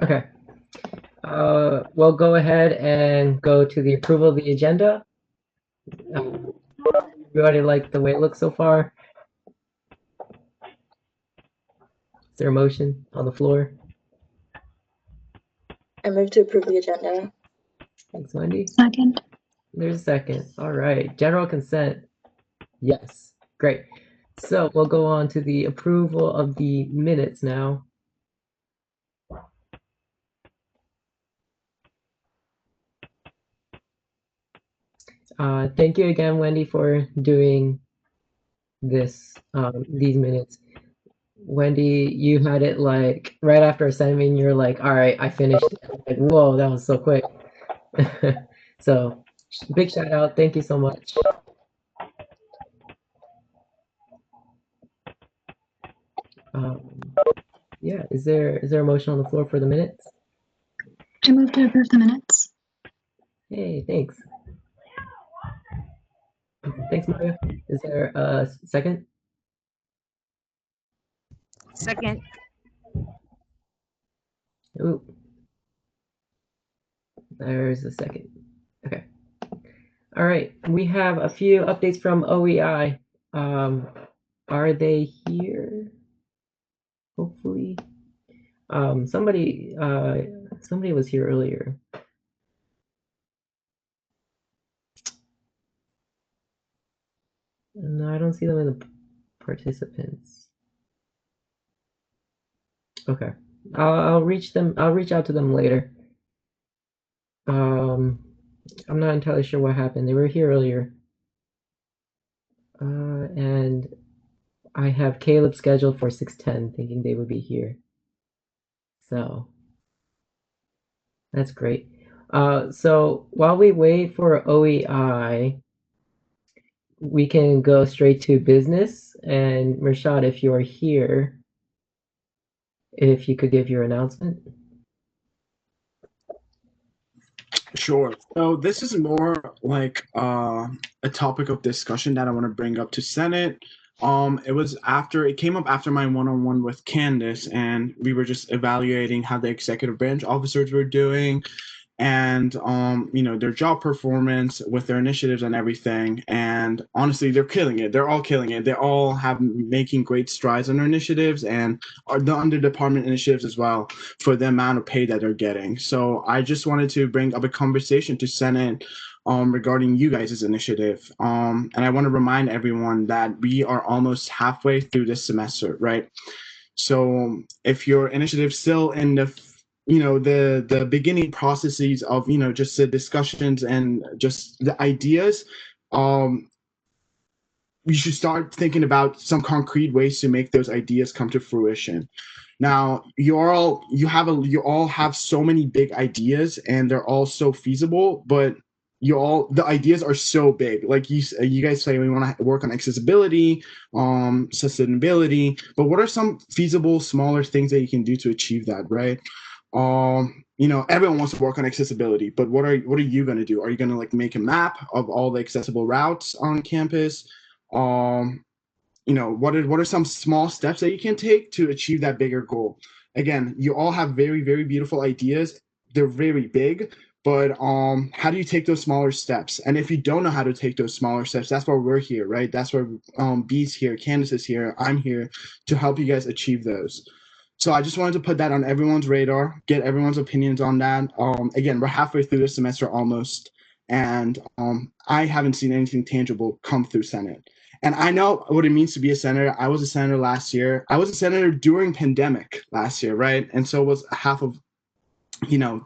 Okay. We'll go ahead and go to the approval of the agenda. Everybody like the way it looks so far? Is there a motion on the floor? I move to approve the agenda. Thanks, Wendy. Second. There's a second. All right. General consent. Yes. Great. So we'll go on to the approval of the minutes now. Thank you again, Wendy, for doing these minutes. Wendy, you had it like right after a Senate meeting, you're like, all right, I finished it. Like, whoa, that was so quick. So big shout out. Thank you so much. Yeah, is there a motion on the floor for the minutes? I move to approve the minutes. Hey, thanks. Thanks, Maria. Is there a second? Second. Ooh. There's a second. Okay. All right. We have a few updates from OEI. Are they here? Hopefully. Somebody was here earlier. No, I don't see them in the participants. Okay. I'll reach out to them later. I'm not entirely sure what happened. They were here earlier. And I have Caleb scheduled for 6:10, thinking they would be here. So that's great. So while we wait for OEI, we can go straight to business. And Rashad, if you are here, if you could give your announcement. Sure. So this is more like a topic of discussion that I want to bring up to Senate. It came up after my one-on-one with Candace, and we were just evaluating how the executive branch officers were doing, and their job performance with their initiatives and everything. And honestly, they're killing it. They're all killing it. They all have making great strides on their initiatives and are the under department initiatives as well for the amount of pay that they're getting. So I just wanted to bring up a conversation to Senate regarding you guys' initiative. And I want to remind everyone that we are almost halfway through this semester, right? So if your initiative still in the beginning processes of just the discussions and just the ideas, you should start thinking about some concrete ways to make those ideas come to fruition. Now, you all have so many big ideas, and they're all so feasible, but the ideas are so big. Like you guys say, we want to work on accessibility, sustainability, but what are some feasible, smaller things that you can do to achieve that, right? Everyone wants to work on accessibility, but what are you going to do? Are you going to like make a map of all the accessible routes on campus? What are some small steps that you can take to achieve that bigger goal? Again, you all have very, very beautiful ideas. They're very big, but how do you take those smaller steps? And if you don't know how to take those smaller steps, that's why we're here, right? That's why B's here, Candace is here, I'm here to help you guys achieve those. So I just wanted to put that on everyone's radar, get everyone's opinions on that. Again, we're halfway through the semester almost, and I haven't seen anything tangible come through Senate. And I know what it means to be a senator. I was a senator last year. I was a senator during pandemic last year, right? And so was half of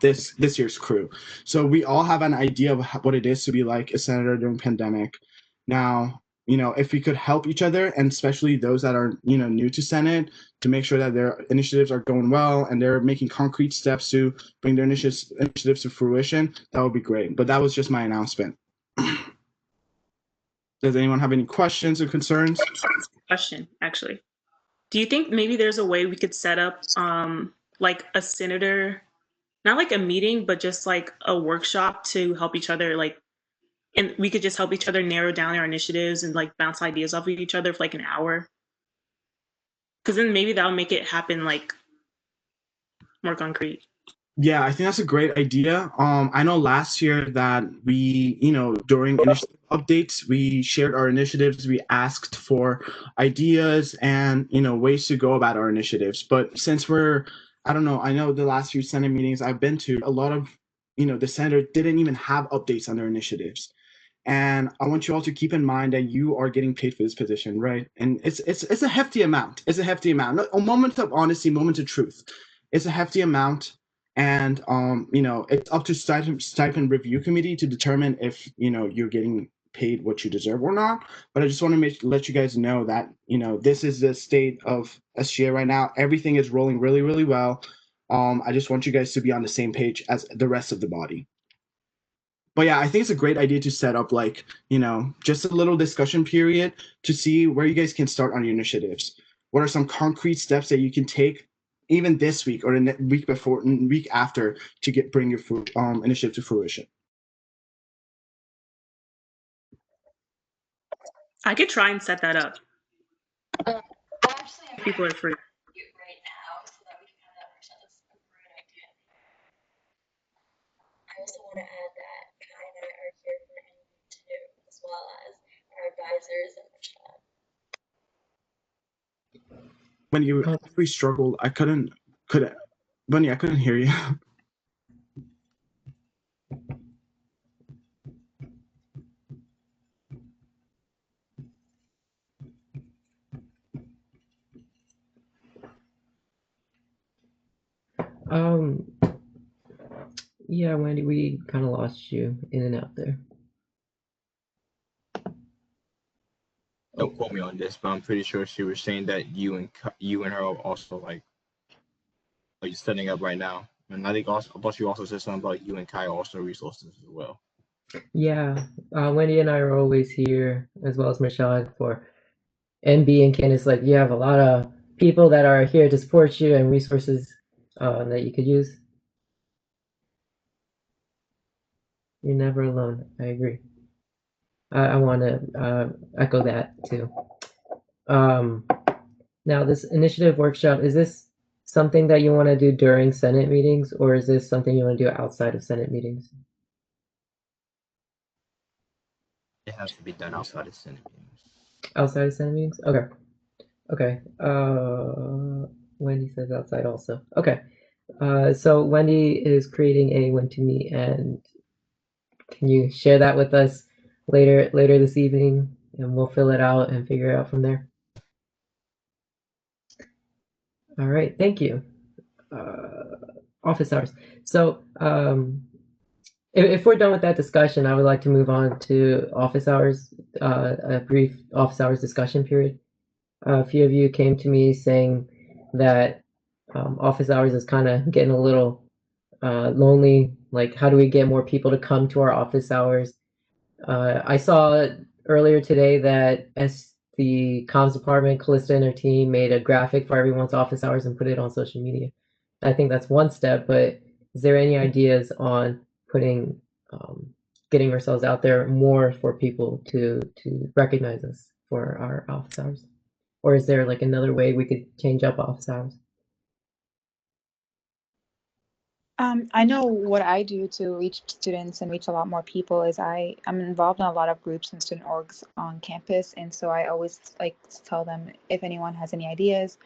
this year's crew. So we all have an idea of what it is to be like a senator during pandemic. Now, if we could help each other, and especially those that are new to Senate, to make sure that their initiatives are going well and they're making concrete steps to bring their initiatives to fruition, that would be great. But that was just my announcement. Does anyone have any questions or concerns? Question, actually. Do you think maybe there's a way we could set up like a senator, not like a meeting, but just like a workshop to help each other, like, and we could just help each other narrow down our initiatives and like bounce ideas off of each other for like an hour? Because then maybe that'll make it happen like more concrete. Yeah, I think that's a great idea. I know last year that we, during initiative updates, we shared our initiatives. We asked for ideas and, ways to go about our initiatives. But since I don't know, I know the last few Senate meetings I've been to, a lot of, the Senate didn't even have updates on their initiatives. And I want you all to keep in mind that you are getting paid for this position, right? And it's a hefty amount. It's a hefty amount. A moment of honesty, moment of truth. It's a hefty amount, and it's up to stipend review committee to determine if you're getting paid what you deserve or not. But I just want to let you guys know that this is the state of SGA right now. Everything is rolling really, really well. I just want you guys to be on the same page as the rest of the body. But yeah, I think it's a great idea to set up just a little discussion period to see where you guys can start on your initiatives. What are some concrete steps that you can take even this week or the week before, week after, to bring your initiative to fruition? I could try and set that up. Actually, I'm People are free. right now so that we can have that workshop. That's a great idea. I also want to add that Kai and I are here for anything too, as well as our advisors and Rashad. When you really struggled, Bunny, I couldn't hear you. Yeah, Wendy, we kind of lost you in and out there. Don't quote me on this, but I'm pretty sure she was saying that you and her are also like setting up right now. And I think but you also said something about you and Kai also resources as well. Yeah, Wendy and I are always here, as well as Michelle, for MB and Candace. Like, you have a lot of people that are here to support you and resources that you could use. You're never alone. I agree. I want to echo that too. Now, this initiative workshop, is this something that you want to do during Senate meetings, or is this something you want to do outside of Senate meetings? It has to be done outside of Senate meetings. Outside of Senate meetings? Okay. Okay. Wendy says outside also. Okay. So Wendy is creating a when to meet, and can you share that with us later this evening, and we'll fill it out and figure it out from there. All right. Thank you. Office hours. So if we're done with that discussion, I would like to move on to office hours, a brief office hours discussion period. A few of you came to me saying that office hours is kind of getting a little lonely. Like, how do we get more people to come to our office hours? I saw earlier today that the comms department, Callista and her team, made a graphic for everyone's office hours and put it on social media. I think that's one step, but is there any ideas on putting, getting ourselves out there more for people to recognize us for our office hours? Or is there like another way we could change up office hours? I know what I do to reach students and reach a lot more people is I'm involved in a lot of groups and student orgs on campus. And so I always like to tell them if anyone has any ideas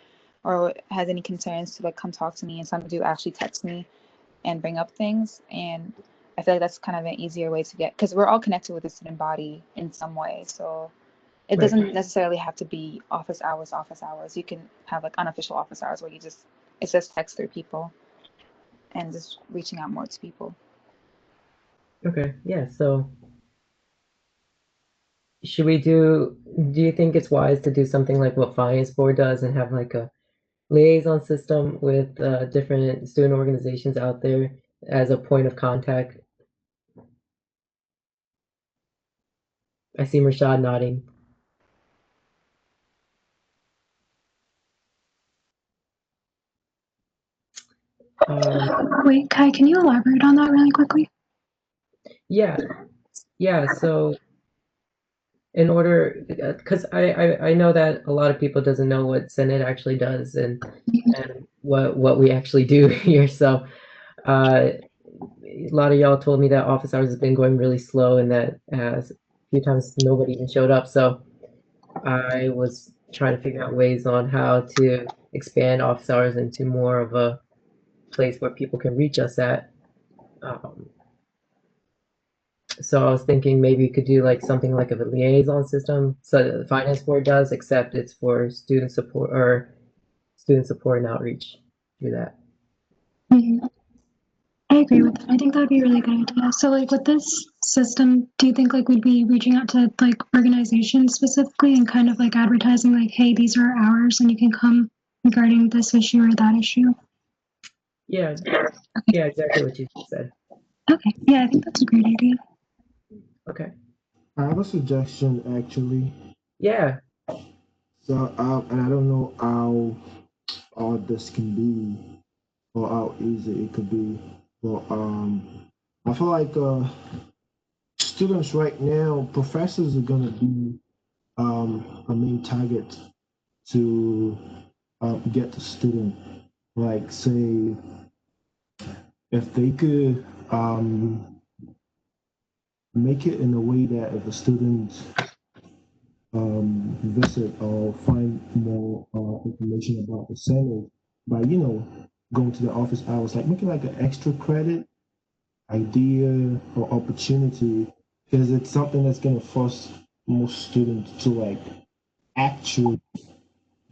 or has any concerns to like come talk to me. And some do actually text me and bring up things. And I feel like that's kind of an easier way to get, because we're all connected with the student body in some way. So it Right. doesn't necessarily have to be office hours. You can have like unofficial office hours where it's just text through people and just reaching out more to people. Okay, yeah, so do you think it's wise to do something like what Finance Board does and have like a liaison system with different student organizations out there as a point of contact? I see Rashad nodding. Wait, Kai, can you elaborate on that really quickly? Yeah, so in order, because I know that a lot of people doesn't know what Senate actually does and what we actually do here. So a lot of y'all told me that office hours has been going really slow and that a few times nobody even showed up. So I was trying to figure out ways on how to expand office hours into more of a place where people can reach us at. Um, so I was thinking maybe you could do like something like a liaison system. So the finance board does, except it's for student support or student support and outreach. Do that. Mhm. I agree with that. I think that would be a really good idea. So like with this system, do you think like we'd be reaching out to like organizations specifically and kind of like advertising like, hey, these are our hours and you can come regarding this issue or that issue? Yeah, Okay. yeah, exactly what you said. Okay. Yeah, I think that's a great idea. Okay. I have a suggestion actually. Yeah. So, and I don't know how hard this can be or how easy it could be, but I feel like students right now, professors are gonna be a main target to get the student. Like, say, if they could make it in a way that if a student visit or find more information about the center by going to the office hours, like making like an extra credit idea or opportunity, because it's something that's going to force most students to like actually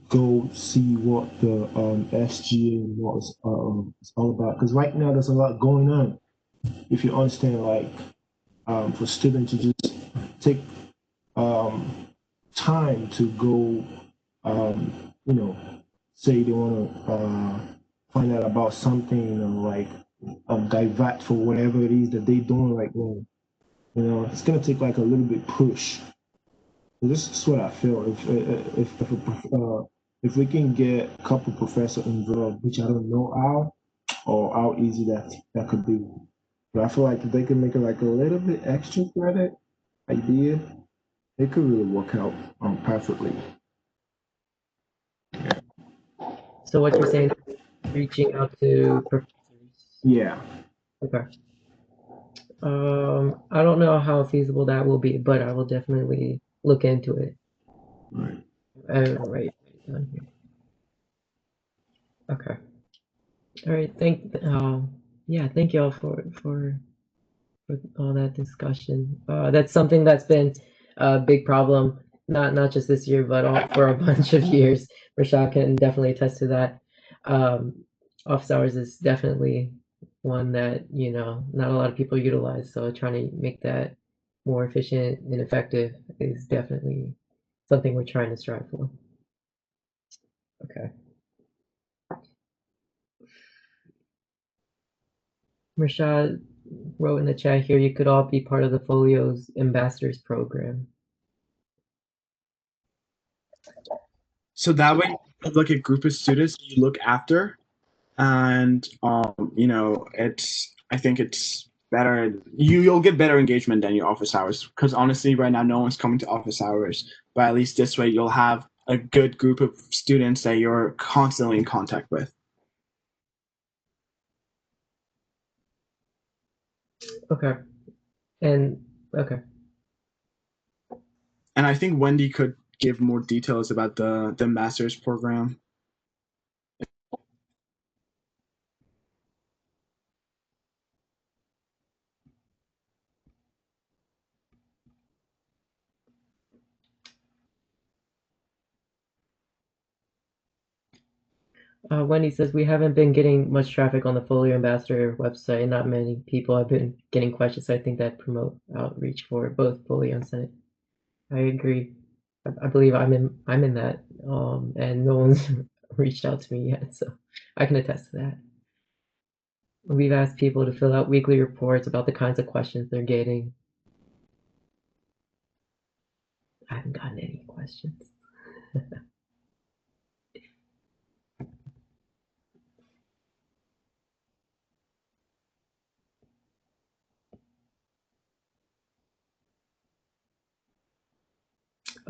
go see what the SGA is all about. Because right now there's a lot going on. If you understand, like for students to just take um, time to go, you know, say they want to find out about something or like divert for whatever it is that they're doing right now. It's gonna take like a little bit push. So this is what I feel. If we can get a couple professors involved, which I don't know how or how easy that could be, but I feel like if they can make it like a little bit extra credit idea, it could really work out perfectly. So what you're saying is reaching out to professors. Yeah. Okay. I don't know how feasible that will be, but I will definitely look into it. Right. Right down here. Okay. All right. Yeah, thank y'all for all that discussion. That's something that's been a big problem, not just this year, but for a bunch of years. Rashad can definitely attest to that. Um, Office hours is definitely one that, not a lot of people utilize. So trying to make that more efficient and effective is definitely something we're trying to strive for. Okay. Rashad wrote in the chat here, you could all be part of the Folio's ambassadors program. So that way, you have like a group of students you look after, and I think it's better. You'll get better engagement than your office hours because honestly, right now no one's coming to office hours. But at least this way, you'll have a good group of students that you're constantly in contact with. Okay. And okay. And I think Wendy could give more details about the master's program. Wendy says we haven't been getting much traffic on the Folio Ambassador website, and not many people have been getting questions. So I think that promote outreach for both Folio and Senate. I agree. I believe I'm in that, and no one's reached out to me yet, so I can attest to that. We've asked people to fill out weekly reports about the kinds of questions they're getting. I haven't gotten any questions.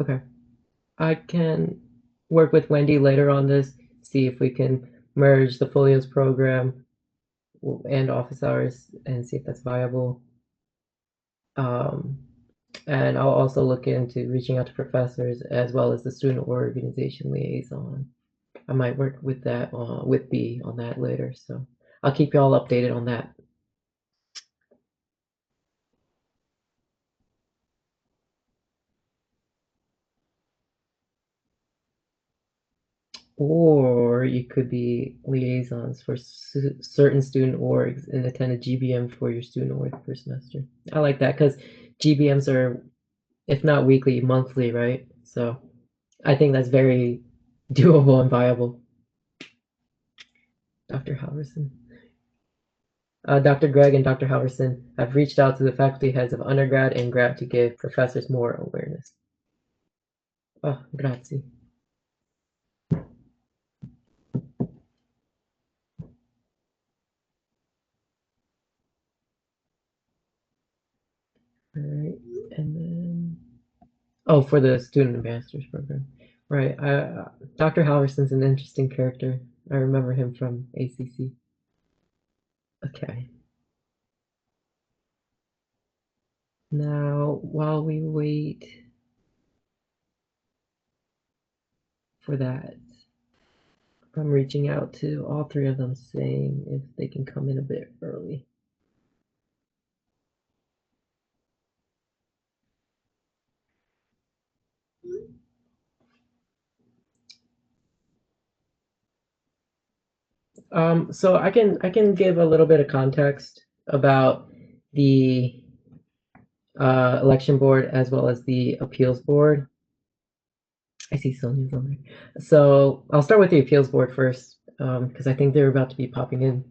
Okay. I can work with Wendy later on this, see if we can merge the Folios program and office hours and see if that's viable. Um, and I'll also look into reaching out to professors as well as the student organization liaison. I might work with that with B on that later, so I'll keep you all updated on that. Or you could be liaisons for certain student orgs and attend a GBM for your student org for semester. I like that because GBMs are, if not weekly, monthly, right? So I think that's very doable and viable. Dr. Halverson. Dr. Gregg and Dr. Halverson have reached out to the faculty heads of undergrad and grad to give professors more awareness. Oh, grazie. All right, and then oh, for the student ambassadors program, right? Dr. Halverson's an interesting character. I remember him from ACC. Okay. Now, while we wait for that, I'm reaching out to all three of them, saying if they can come in a bit early. So I can give a little bit of context about the election board as well as the appeals board. I see Sonia's on there. So I'll start with the appeals board first, because I think they're about to be popping in.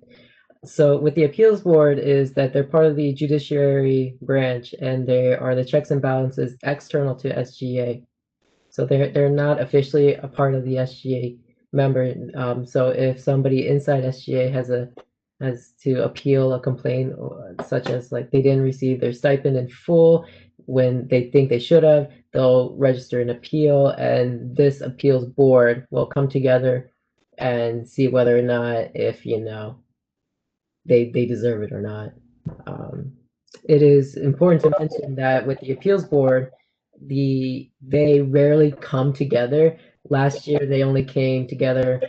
So with the appeals board is that they're part of the judiciary branch and they are the checks and balances external to SGA. So they're not officially a part of the SGA member. So if somebody inside SGA has to appeal a complaint, such as like they didn't receive their stipend in full when they think they should have, they'll register an appeal, and this appeals board will come together and see whether or not if they deserve it or not. Um, it is important to mention that with the appeals board, they rarely come together. Last year they only came together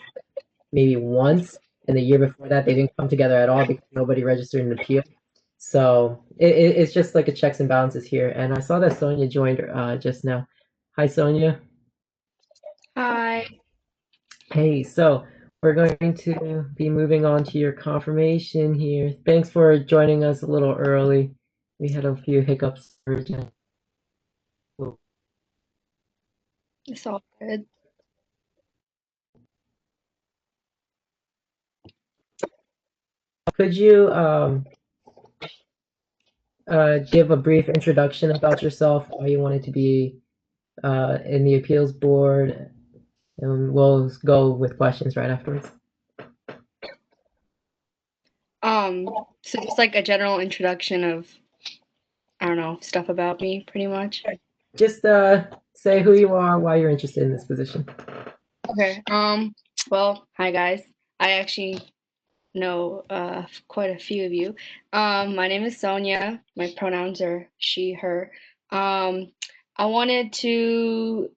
maybe once, and the year before that they didn't come together at all because nobody registered an appeal. So it's just like a checks and balances here. And I saw that Sonia joined just now. Hi, Sonia. Hi. Hey, so we're going to be moving on to your confirmation here. Thanks for joining us a little early. We had a few hiccups. It's all good. Could you give a brief introduction about yourself, why you wanted to be in the appeals board, and we'll go with questions right afterwards. So just like a general introduction of, I don't know, stuff about me, pretty much. Just say who you are, why you're interested in this position. Okay. Well, hi guys. I actually know quite a few of you. My name is Sonia. My pronouns are she, her. I wanted to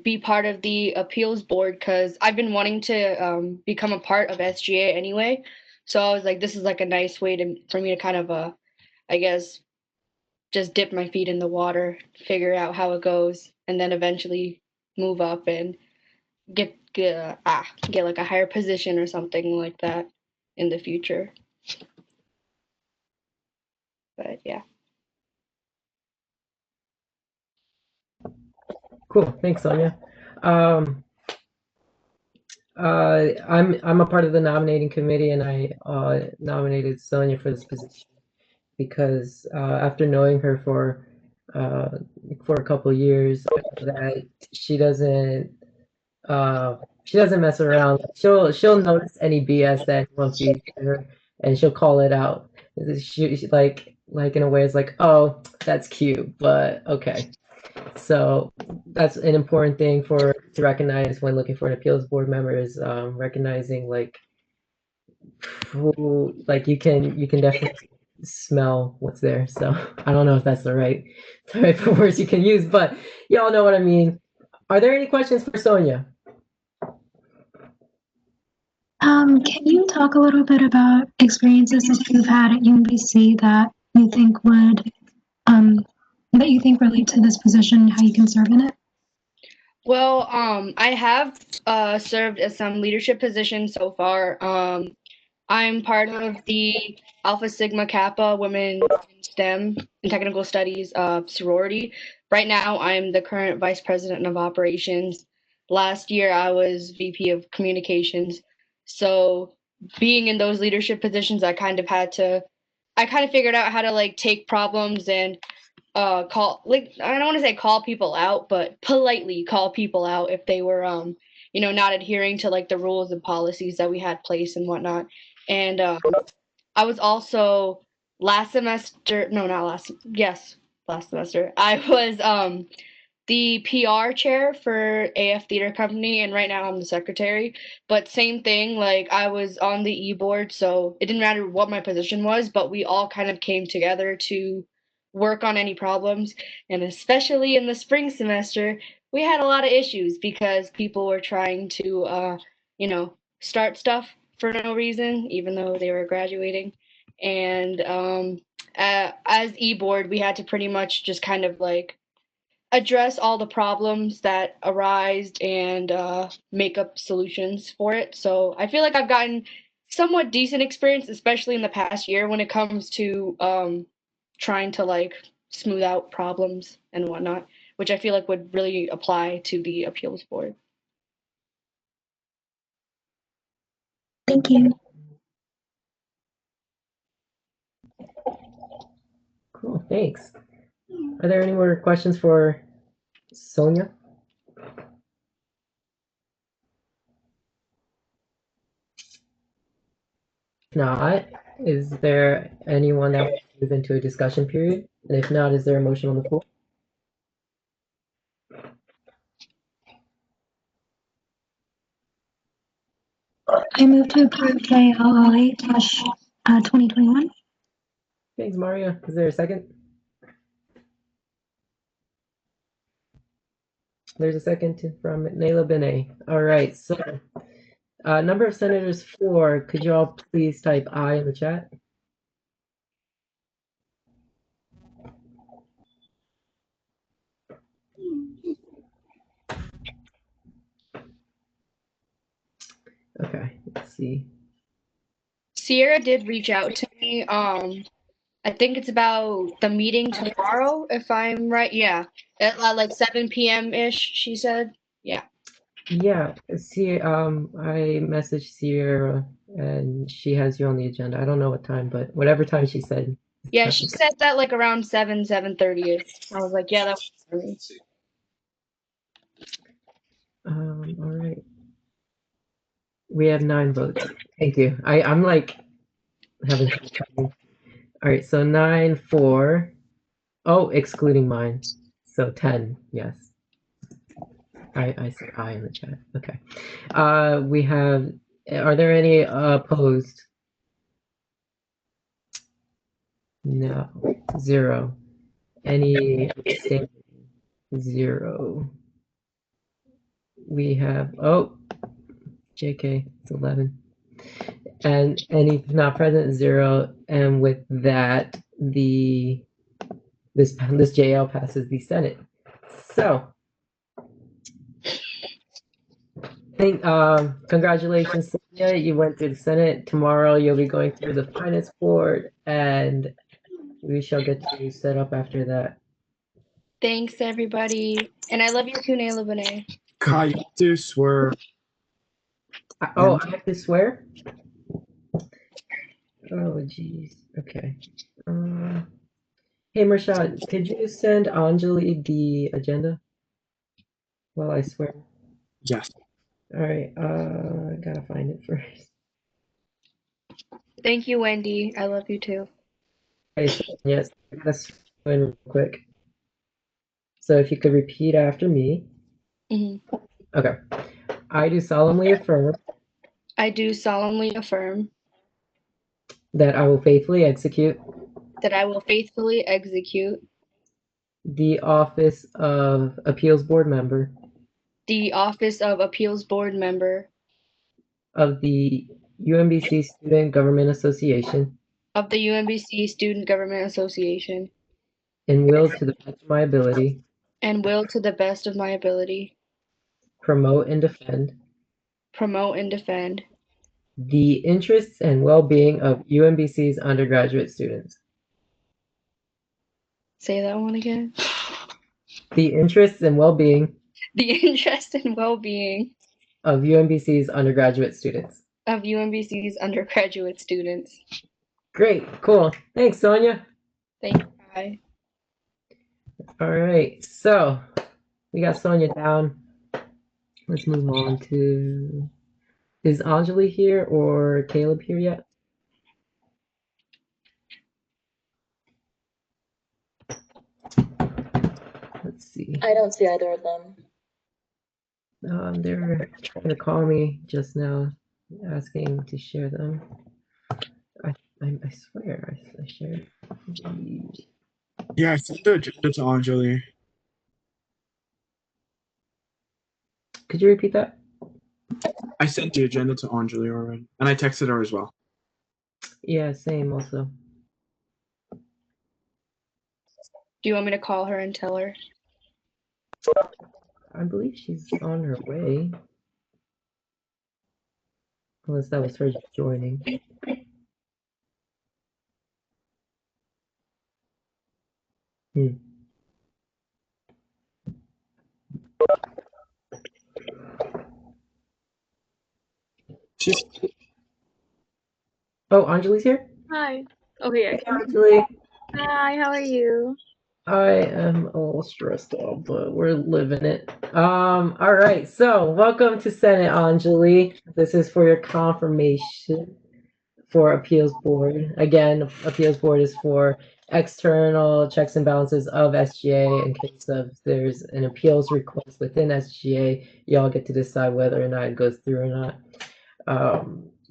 be part of the appeals board because I've been wanting to become a part of SGA anyway. So I was like, this is like a nice way for me to kind of I guess just dip my feet in the water, figure out how it goes, and then eventually move up and get like a higher position or something like that in the future. But yeah. Cool, thanks, Sonia. I'm a part of the nominating committee, and I nominated Sonia for this position because after knowing her for a couple years, that she doesn't mess around. She'll notice any BS that anyone feeds to her, and she'll call it out. She like in a way it's like, oh, that's cute, but okay. So that's an important thing to recognize when looking for an appeals board member is recognizing like who, like you can definitely smell what's there. So I don't know if that's the right type of words you can use, but y'all know what I mean. Are there any questions for Sonia? Can you talk a little bit about experiences that you've had at UMBC that you think would, that you think relate to this position, how you can serve in it? Well, I have served as some leadership positions so far. I'm part of the Alpha Sigma Kappa Women in STEM and Technical Studies sorority. Right now, I'm the current Vice President of Operations. Last year, I was VP of Communications. So, being in those leadership positions, I kind of figured out how to like take problems and call, like, I don't want to say call people out, but politely call people out if they were not adhering to like the rules and policies that we had placed and whatnot. And I was also last semester, no, not last, yes, last semester, I was the PR chair for AF Theater Company, and right now I'm the secretary. But same thing, like I was on the e-board, so it didn't matter what my position was, but we all kind of came together to work on any problems. And especially in the spring semester, we had a lot of issues because people were trying to, start stuff for no reason, even though they were graduating. And as e-board, we had to pretty much just kind of like address all the problems that arise and make up solutions for it. So I feel like I've gotten somewhat decent experience, especially in the past year, when it comes to trying to like smooth out problems and whatnot, which I feel like would really apply to the appeals board. Thank you. Cool, thanks. Are there any more questions for Sonia? If not, is there anyone that wants to move into a discussion period? And if not, is there a motion on the floor? I move to approve JLLA-2021. Thanks, Maria. Is there a second? There's a second from Naila Benet. All right, so number of senators 4, could you all please type I in the chat? Okay, let's see. Sierra did reach out to me. I think it's about the meeting tomorrow, if I'm right. Yeah, at like 7 p.m. ish. She said. Yeah. Yeah, see, I messaged Sierra and she has you on the agenda. I don't know what time, but whatever time she said. Yeah, she said that like around 7:30 ish. I was like, yeah, that works for me. All right. We have 9 votes. Thank you. I'm like having trouble. All right, so 9 for, oh, excluding mine. So 10, yes. I said I in the chat. Okay. We have, are there any opposed? No. 0. Any abstaining? 0. We have, oh, JK, it's 11. And any not present, 0. And with that, this JL passes the Senate. So, congratulations, Sonia. You went through the Senate. Tomorrow you'll be going through the Finance Board, and we shall get you set up after that. Thanks, everybody. And I love you too, Naila Benet. Kai, you have to swear. Oh, I have to swear? Oh, jeez. Okay. Hey, Marshad, could you send Anjali the agenda while I swear? Yes. All right. I gotta find it first. Thank you, Wendy. I love you too. Okay, so yes, I gotta swear in real quick. So So if you could repeat after me. Mm-hmm. Okay. I do solemnly affirm I do solemnly affirm that I will faithfully execute that I will faithfully execute the office of Appeals Board member the office of Appeals Board member of the UMBC Student Government Association of the UMBC Student Government Association and will, to the best of my ability, and will, to the best of my ability, promote and defend promote and defend the interests and well-being of UMBC's undergraduate students. say that one again. The interests and well-being The interest and well-being of UMBC's undergraduate students. of UMBC's undergraduate students. Great, cool. Thanks, Sonia. Thank you, Kai. All right, so we got Sonia down. Let's move on to, is Anjali here or Caleb here yet? Let's see. I don't see either of them. They were trying to call me just now, asking to share them. I swear I shared. Yeah, I sent the agenda to Anjali. Could you repeat that? I sent the agenda to Anjali already, and I texted her as well. Yeah, same also. Do you want me to call her and tell her? I believe she's on her way. Unless that was her joining. She's Oh, Anjali's here? Hi. Okay, Anjali, Hi, how are you? I am a little stressed out, but we're living it. All right, so welcome to Senate, Anjali. This is for your confirmation for Appeals Board. Again, Appeals Board is for external checks and balances of SGA in case of there's an appeals request within SGA. Y'all get to decide whether or not it goes through or not.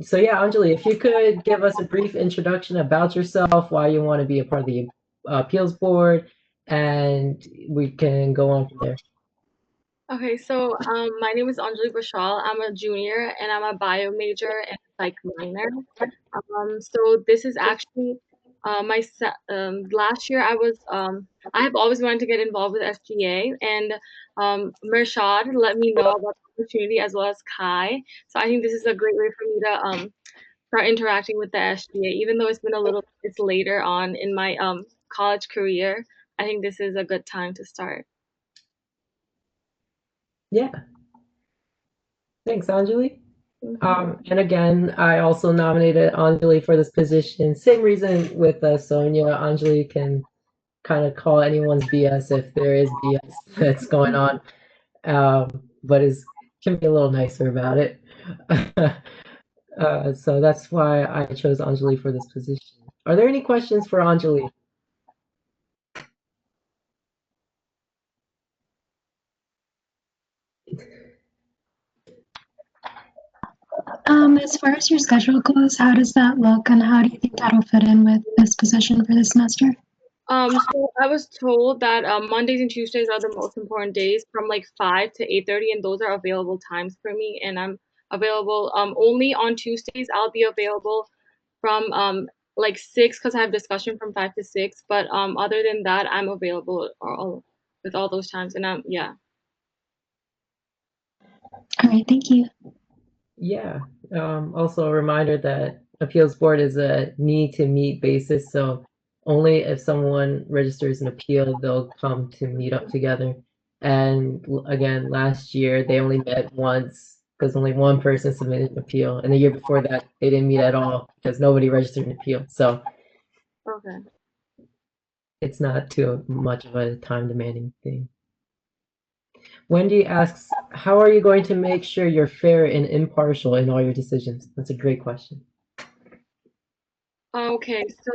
So yeah, Anjali, if you could give us a brief introduction about yourself, why you want to be a part of the Appeals Board, and we can go on from there. Okay, so my name is Anjali Bashal. I'm a junior and I'm a bio major and psych minor. So this is actually last year I have always wanted to get involved with SGA, and Mershad let me know about the opportunity as well as Kai. So I think this is a great way for me to start interacting with the SGA, even though it's later on in my college career. I think this is a good time to start. Yeah. Thanks, Anjali. And again, I also nominated Anjali for this position. Same reason with Sonia. Anjali can kind of call anyone's BS if there is BS that's going on, but can be a little nicer about it. So that's why I chose Anjali for this position. Are there any questions for Anjali? As far as your schedule goes, how does that look, and how do you think that'll fit in with this position for this semester? So I was told that Mondays and Tuesdays are the most important days from like 5 to 8:30, and those are available times for me. And I'm available only on Tuesdays. I'll be available from like 6 because I have discussion from 5 to 6. But other than that, I'm available with all those times. And yeah. All right, thank you. Yeah. Also a reminder that appeals board is a need to meet basis. So only if someone registers an appeal, they'll come to meet up together. And again, last year they only met once because only one person submitted an appeal. And the year before that, they didn't meet at all because nobody registered an appeal. So Okay. it's not too much of a time demanding thing. Wendy asks, how are you going to make sure you're fair and impartial in all your decisions? That's a great question. Okay, so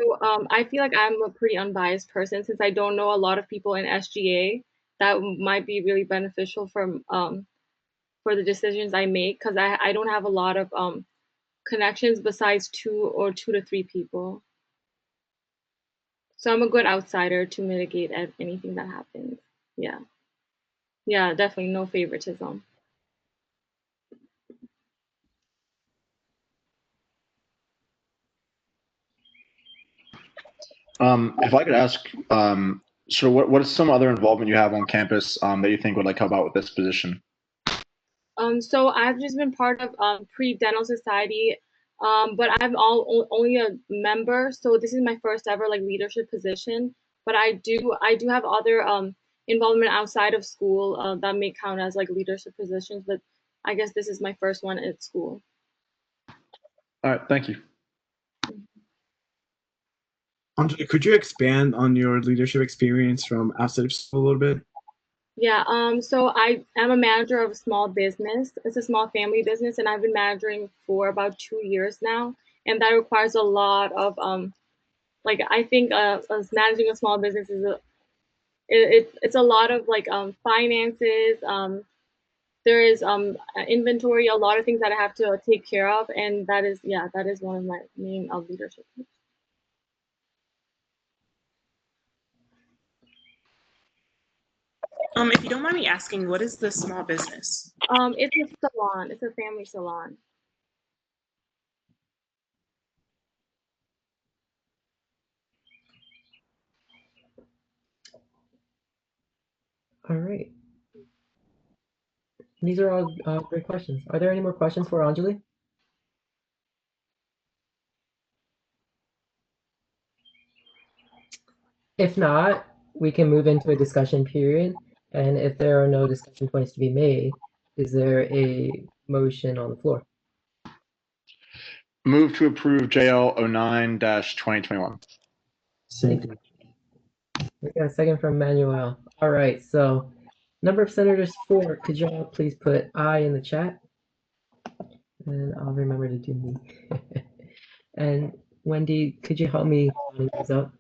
I feel like I'm a pretty unbiased person since I don't know a lot of people in SGA. that might be really beneficial for the decisions I make, because I don't have a lot of connections besides two to three people. So I'm a good outsider to mitigate anything that happens. Yeah. Yeah, definitely no favoritism. If I could ask, so what is some other involvement you have on campus that you think would like help out with this position? So I've just been part of pre-dental society, but I'm only a member, so this is my first ever like leadership position. But I do have other involvement outside of school that may count as like leadership positions, but I guess this is my first one at school. All right, thank you. Anjali, could you expand on your leadership experience from outside of school a little bit? Yeah, so I am a manager of a small business. It's a small family business, and I've been managing for about 2 years now. And that requires a lot of like I think as managing a small business is it's a lot of like finances. There is inventory, a lot of things that I have to take care of, and that is one of my main leadership. If you don't mind me asking, what is the small business? It's a salon. It's a family salon. All right. These are all great questions. Are there any more questions for Anjali? If not, we can move into a discussion period. And if there are no discussion points to be made, is there a motion on the floor? Move to approve JL 09-2021. Second. We got a second from Manuel. All right, so number of senators 4. Could y'all please put I in the chat? And I'll remember to do me. And Wendy, could you help me round these up?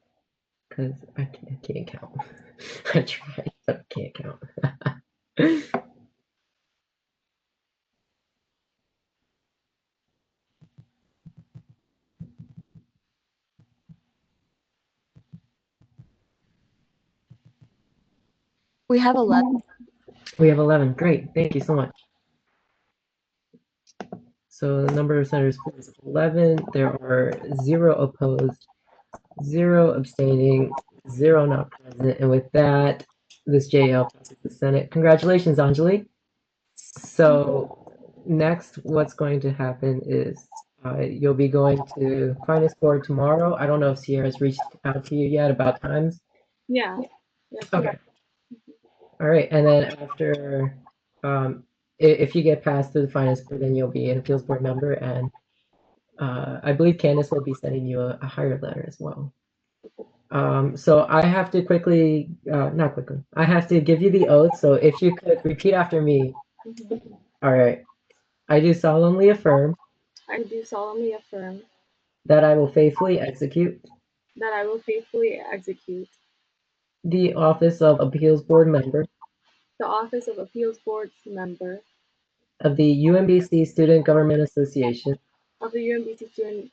Because I can't count. I tried, but I can't count. We have 11. We have 11. Great. Thank you so much. So the number of senators is 11. There are 0 opposed, 0 abstaining, 0 not present. And with that, this JL passes the Senate. Congratulations, Anjali. So next, what's going to happen is you'll be going to finance board tomorrow. I don't know if Sierra's reached out to you yet about times. Yeah. Yes, Okay. All right, and then after, if you get passed through the finance board, then you'll be an appeals board member, and I believe Candace will be sending you a hire letter as well. So I have to quickly, not quickly, I have to give you the oath. So if you could repeat after me. All right. I do solemnly affirm. I do solemnly affirm that I will faithfully execute that I will faithfully execute the office of appeals board member the office of appeals board member of the UMBC Student Government Association of the UMBC Student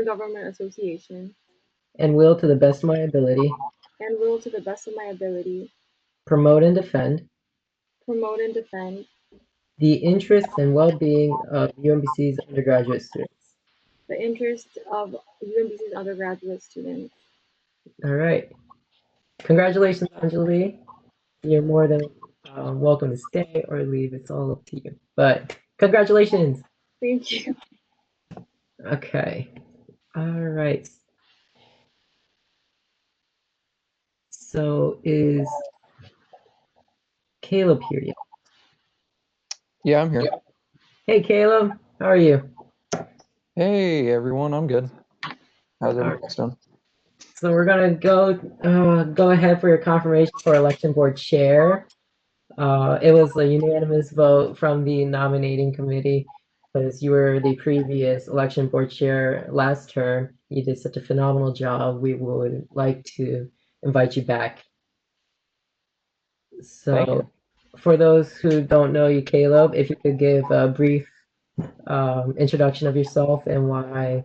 Government Association and will, to the best of my ability, and will, to the best of my ability, promote and defend the interests and well-being of UMBC's undergraduate students. the interests of UMBC's undergraduate students. All right. Congratulations, Anjali. You're more than welcome to stay or leave. It's all up to you. But congratulations. Thank you. Okay. All right. So is Caleb here yet? Yeah, I'm here. Hey, Caleb. How are you? Hey, everyone. I'm good. How's everyone doing? So we're gonna go ahead for your confirmation for election board chair. It was a unanimous vote from the nominating committee because you were the previous election board chair last term. You did such a phenomenal job. We would like to invite you back. Thank So you. for those who don't know you, Caleb, if you could give a brief introduction of yourself and why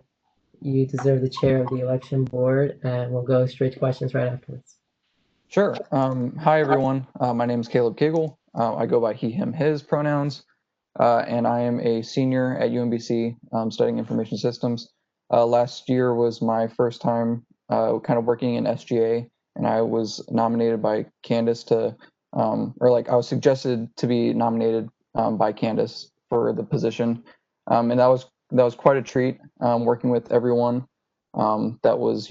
you deserve the chair of the election board, and we'll go straight to questions right afterwards. Sure. Hi, everyone. My name is Caleb Kegel. I go by he, him, his pronouns, and I am a senior at UMBC studying information systems. Last year was my first time kind of working in SGA, and I was nominated by Candace to, I was suggested to be nominated by Candace for the position, and that was quite a treat working with everyone. That was,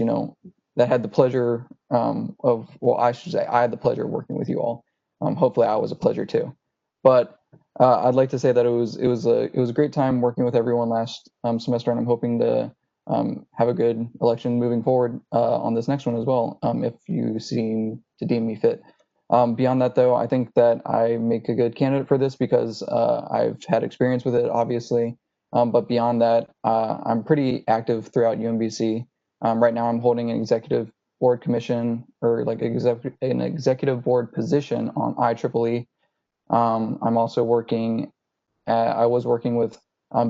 that had the pleasure I should say, I had the pleasure of working with you all. Hopefully, I was a pleasure too. But I'd like to say that it was a great time working with everyone last semester, and I'm hoping to have a good election moving forward on this next one as well, if you seem to deem me fit. Beyond that, though, I think that I make a good candidate for this because I've had experience with it, obviously. But beyond that, I'm pretty active throughout UMBC. Right now, I'm holding an executive board commission or like an executive board position on IEEE. I'm also I was working with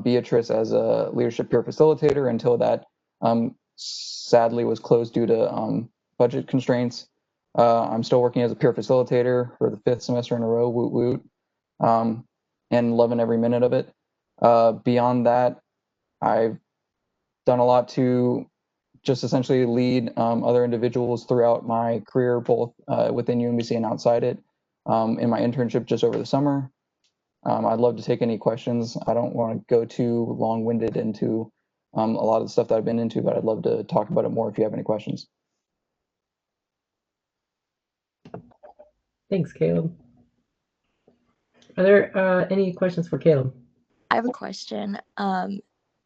Beatrice as a leadership peer facilitator until that sadly was closed due to budget constraints. I'm still working as a peer facilitator for the 5th semester in a row, woot woot, and loving every minute of it. Beyond that, I've done a lot to just essentially lead other individuals throughout my career, both within UMBC and outside it. In my internship just over the summer, I'd love to take any questions. I don't want to go too long-winded into a lot of the stuff that I've been into, but I'd love to talk about it more if you have any questions. Thanks, Caleb. Are there any questions for Caleb? I have a question.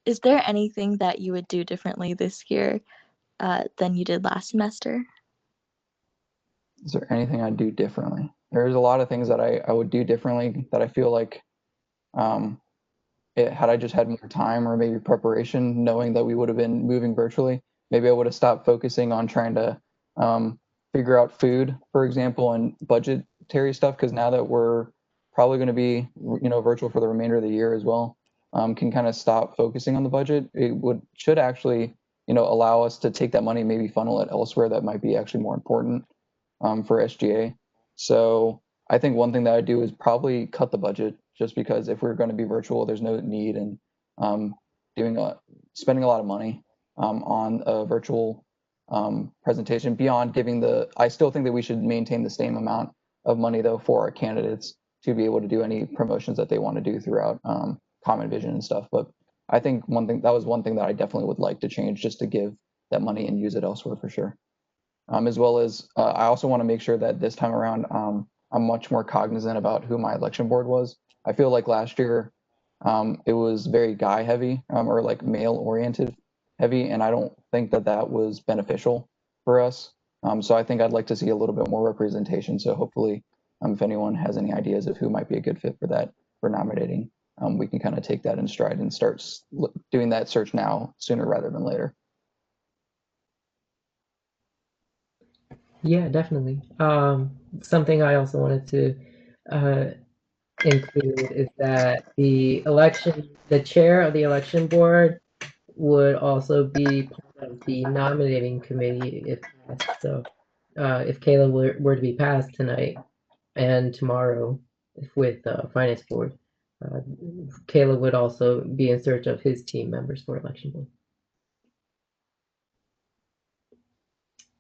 Is there anything that you would do differently this year than you did last semester? Is there anything I'd do differently? There's a lot of things that I would do differently that I feel like had I just had more time or maybe preparation, knowing that we would have been moving virtually, maybe I would have stopped focusing on trying to figure out food, for example, and budgetary stuff. Because now that we're probably going to be, virtual for the remainder of the year as well, can kind of stop focusing on the budget. It should actually, allow us to take that money, and maybe funnel it elsewhere that might be actually more important for SGA. So I think one thing that I'd do is probably cut the budget, just because if we're going to be virtual, there's no need in spending a lot of money on a virtual presentation beyond I still think that we should maintain the same amount of money though for our candidates to be able to do any promotions that they want to do throughout Common Vision and stuff. But I think that was one thing that I definitely would like to change, just to give that money and use it elsewhere for sure. As well as I also want to make sure that this time around I'm much more cognizant about who my election board was. I feel like last year it was very guy heavy or like male oriented heavy, and I don't think that was beneficial for us. So I think I'd like to see a little bit more representation. So hopefully, if anyone has any ideas of who might be a good fit for that for nominating, we can kind of take that in stride and start doing that search now sooner rather than later. Yeah, definitely. Something I also wanted to include is that the chair of the election board would also be part of the nominating committee if passed. So if Caleb were to be passed tonight and tomorrow with finance board, Caleb would also be in search of his team members for election board.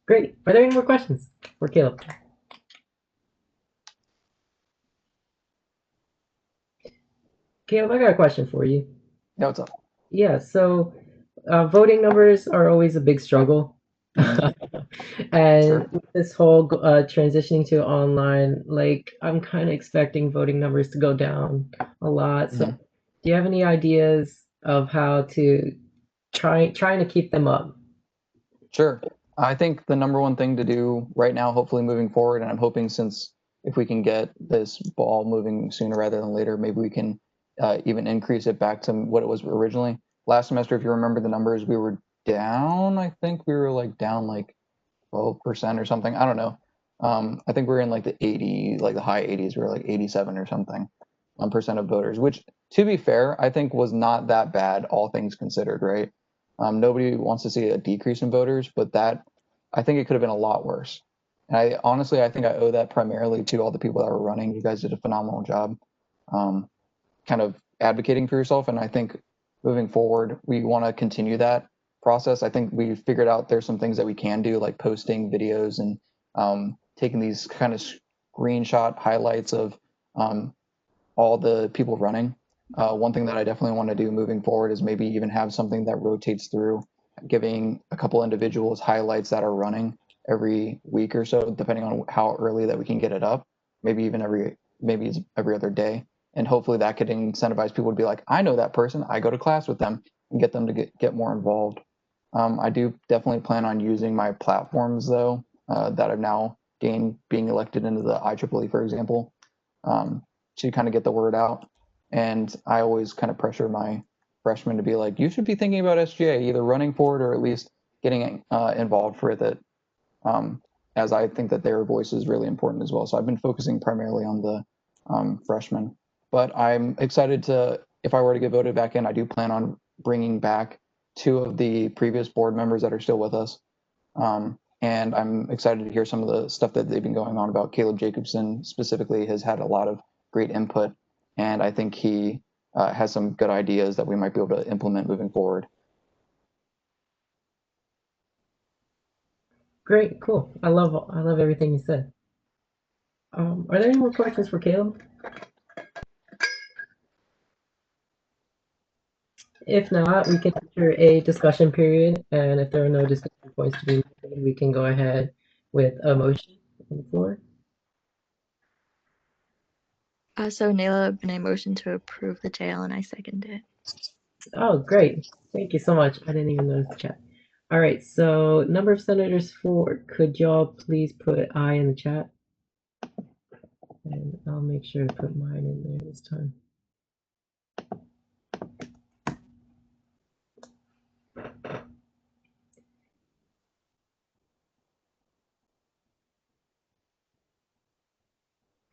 Great. Are there any more questions for Caleb? Caleb, I got a question for you. Yeah, what's up? Yeah, so voting numbers are always a big struggle. And Sure. with this whole transitioning to online, like I'm kind of expecting voting numbers to go down a lot. So do you have any ideas of how to trying to keep them up? Sure. I think the number one thing to do right now, hopefully moving forward, and I'm hoping if we can get this ball moving sooner rather than later, maybe we can even increase it back to what it was originally. Last semester, if you remember the numbers, we were down, I think we were like down like 12% or something. I don't know. I think we're in like the 80, like the high 80s. We were like 87 or something percent of voters, which, to be fair, I think was not that bad, all things considered, right? Nobody wants to see a decrease in voters, but that, I think it could have been a lot worse. And I honestly, I think I owe that primarily to all the people that were running. You guys did a phenomenal job kind of advocating for yourself. And I think moving forward, we want to continue that process. I think we figured out there's some things that we can do, like posting videos and taking these kind of screenshot highlights of all the people running. One thing that I definitely want to do moving forward is maybe even have something that rotates through, giving a couple individuals highlights that are running every week or so, depending on how early that we can get it up. Maybe even maybe it's every other day, and hopefully that could incentivize people to be like, I know that person, I go to class with them, and get them to get more involved. I do definitely plan on using my platforms though that I've now gained being elected into the IEEE, for example, to kind of get the word out. And I always kind of pressure my freshmen to be like, you should be thinking about SGA, either running for it or at least getting involved with it, as I think that their voice is really important as well. So I've been focusing primarily on the freshmen. But I'm excited to, if I were to get voted back in, I do plan on bringing back 2 of the previous board members that are still with us. And I'm excited to hear some of the stuff that they've been going on about. Caleb Jacobson specifically has had a lot of great input, and I think he has some good ideas that we might be able to implement moving forward. Great, cool. I love everything you said. Are there any more questions for Caleb? If not, we can enter a discussion period, and if there are no discussion points to be made, we can go ahead with a motion on the floor. So Nayla made a motion to approve the jail, and I second it. Oh, great. Thank you so much. I didn't even notice the chat. All right, so number of senators for, could y'all please put aye in the chat? And I'll make sure to put mine in there this time.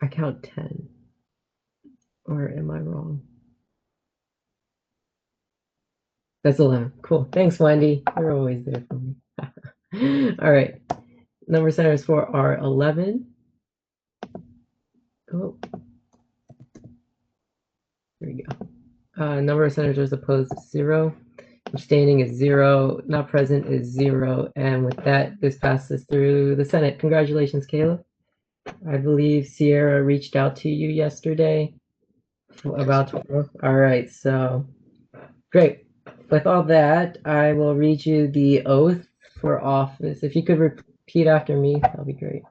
I count 10. Or am I wrong? That's 11. Cool. Thanks, Wendy. You're always there for me. All right. Number of senators for are 11. Oh. There we go. Number of senators opposed is 0. Abstaining is 0. Not present is 0. And with that, this passes through the Senate. Congratulations, Caleb. I believe Sierra reached out to you yesterday about 12. All right, so great. With all that, I will read you the oath for office. If you could repeat after me, that'll be great.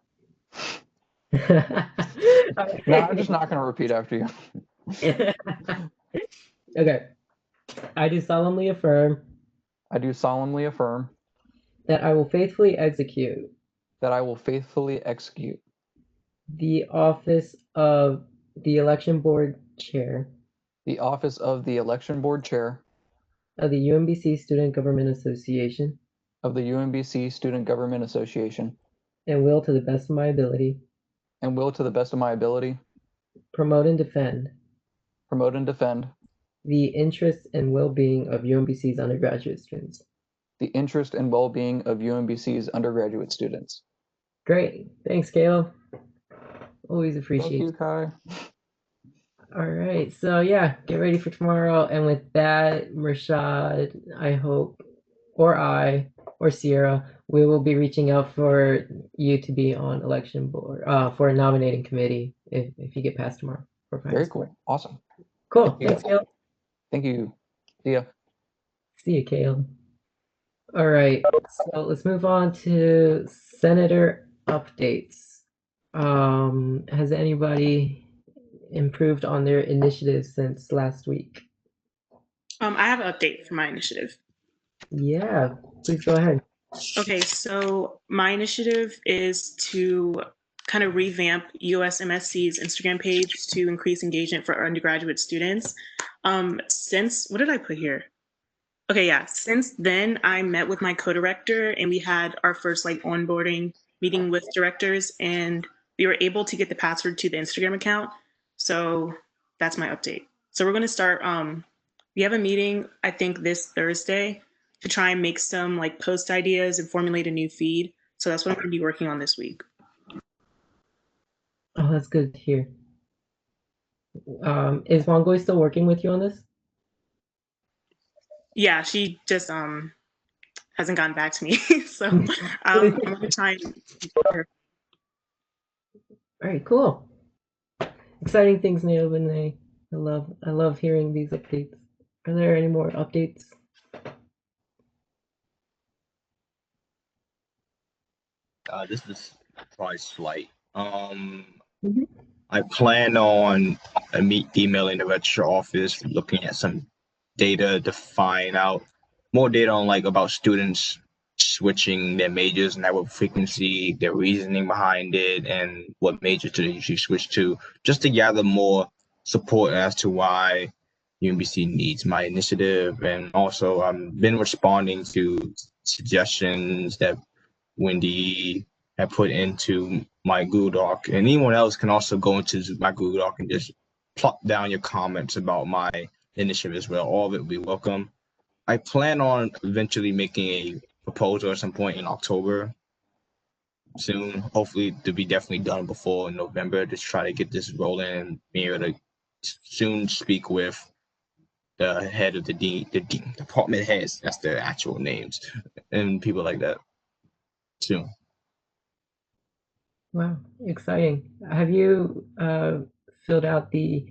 No, I'm just not going to repeat after you. Okay. I do solemnly affirm. I do solemnly affirm. That I will faithfully execute. That I will faithfully execute. The office of the election board chair. The office of the election board chair. Of the UMBC Student Government Association. Of the UMBC Student Government Association. And will to the best of my ability. And will to the best of my ability. Promote and defend. Promote and defend. The interests and well-being of UMBC's undergraduate students. The interest and well-being of UMBC's undergraduate students. Great. Thanks, Caleb. Always appreciate it. Thank you, Kai. All right. So yeah, get ready for tomorrow. And with that, Rashad, I hope, or I, or Sierra, we will be reaching out for you to be on election board, for a nominating committee if you get past tomorrow. Very cool. Awesome. Cool. Thanks, Caleb. Thank you. See ya. See you, Caleb. All right. So let's move on to senator updates. Has anybody improved on their initiatives since last week? I have an update for my initiative. Yeah, please go ahead. Okay, so my initiative is to kind of revamp USMSC's Instagram page to increase engagement for our undergraduate students. Since, what did I put here? Okay, yeah, since then I met with my co-director and we had our first like onboarding meeting with directors, and we were able to get the password to the Instagram account. So that's my update. So we're going to start. We have a meeting, I think, this Thursday to try and make some like post ideas and formulate a new feed. So that's what I'm going to be working on this week. Oh, that's good to hear. Is Mongoy still working with you on this? Yeah, she just hasn't gotten back to me. So I'm going to try and. All right, cool. Exciting things, Naomi. I love hearing these updates. Are there any more updates? This is probably slight. Mhm. I plan on emailing the registrar office, looking at some data to find out more data on like about students switching their majors and at what frequency, their reasoning behind it, and what majors do they usually switch to, just to gather more support as to why UMBC needs my initiative. And also, I've been responding to suggestions that Wendy had put into my Google Doc. And anyone else can also go into my Google Doc and just plop down your comments about my initiative as well. All of it will be welcome. I plan on eventually making a proposal at some point in October soon. Hopefully to be definitely done before November. Just try to get this rolling and be able to soon speak with the head of the department heads. That's their actual names, and people like that soon. Wow, exciting. Have you filled out the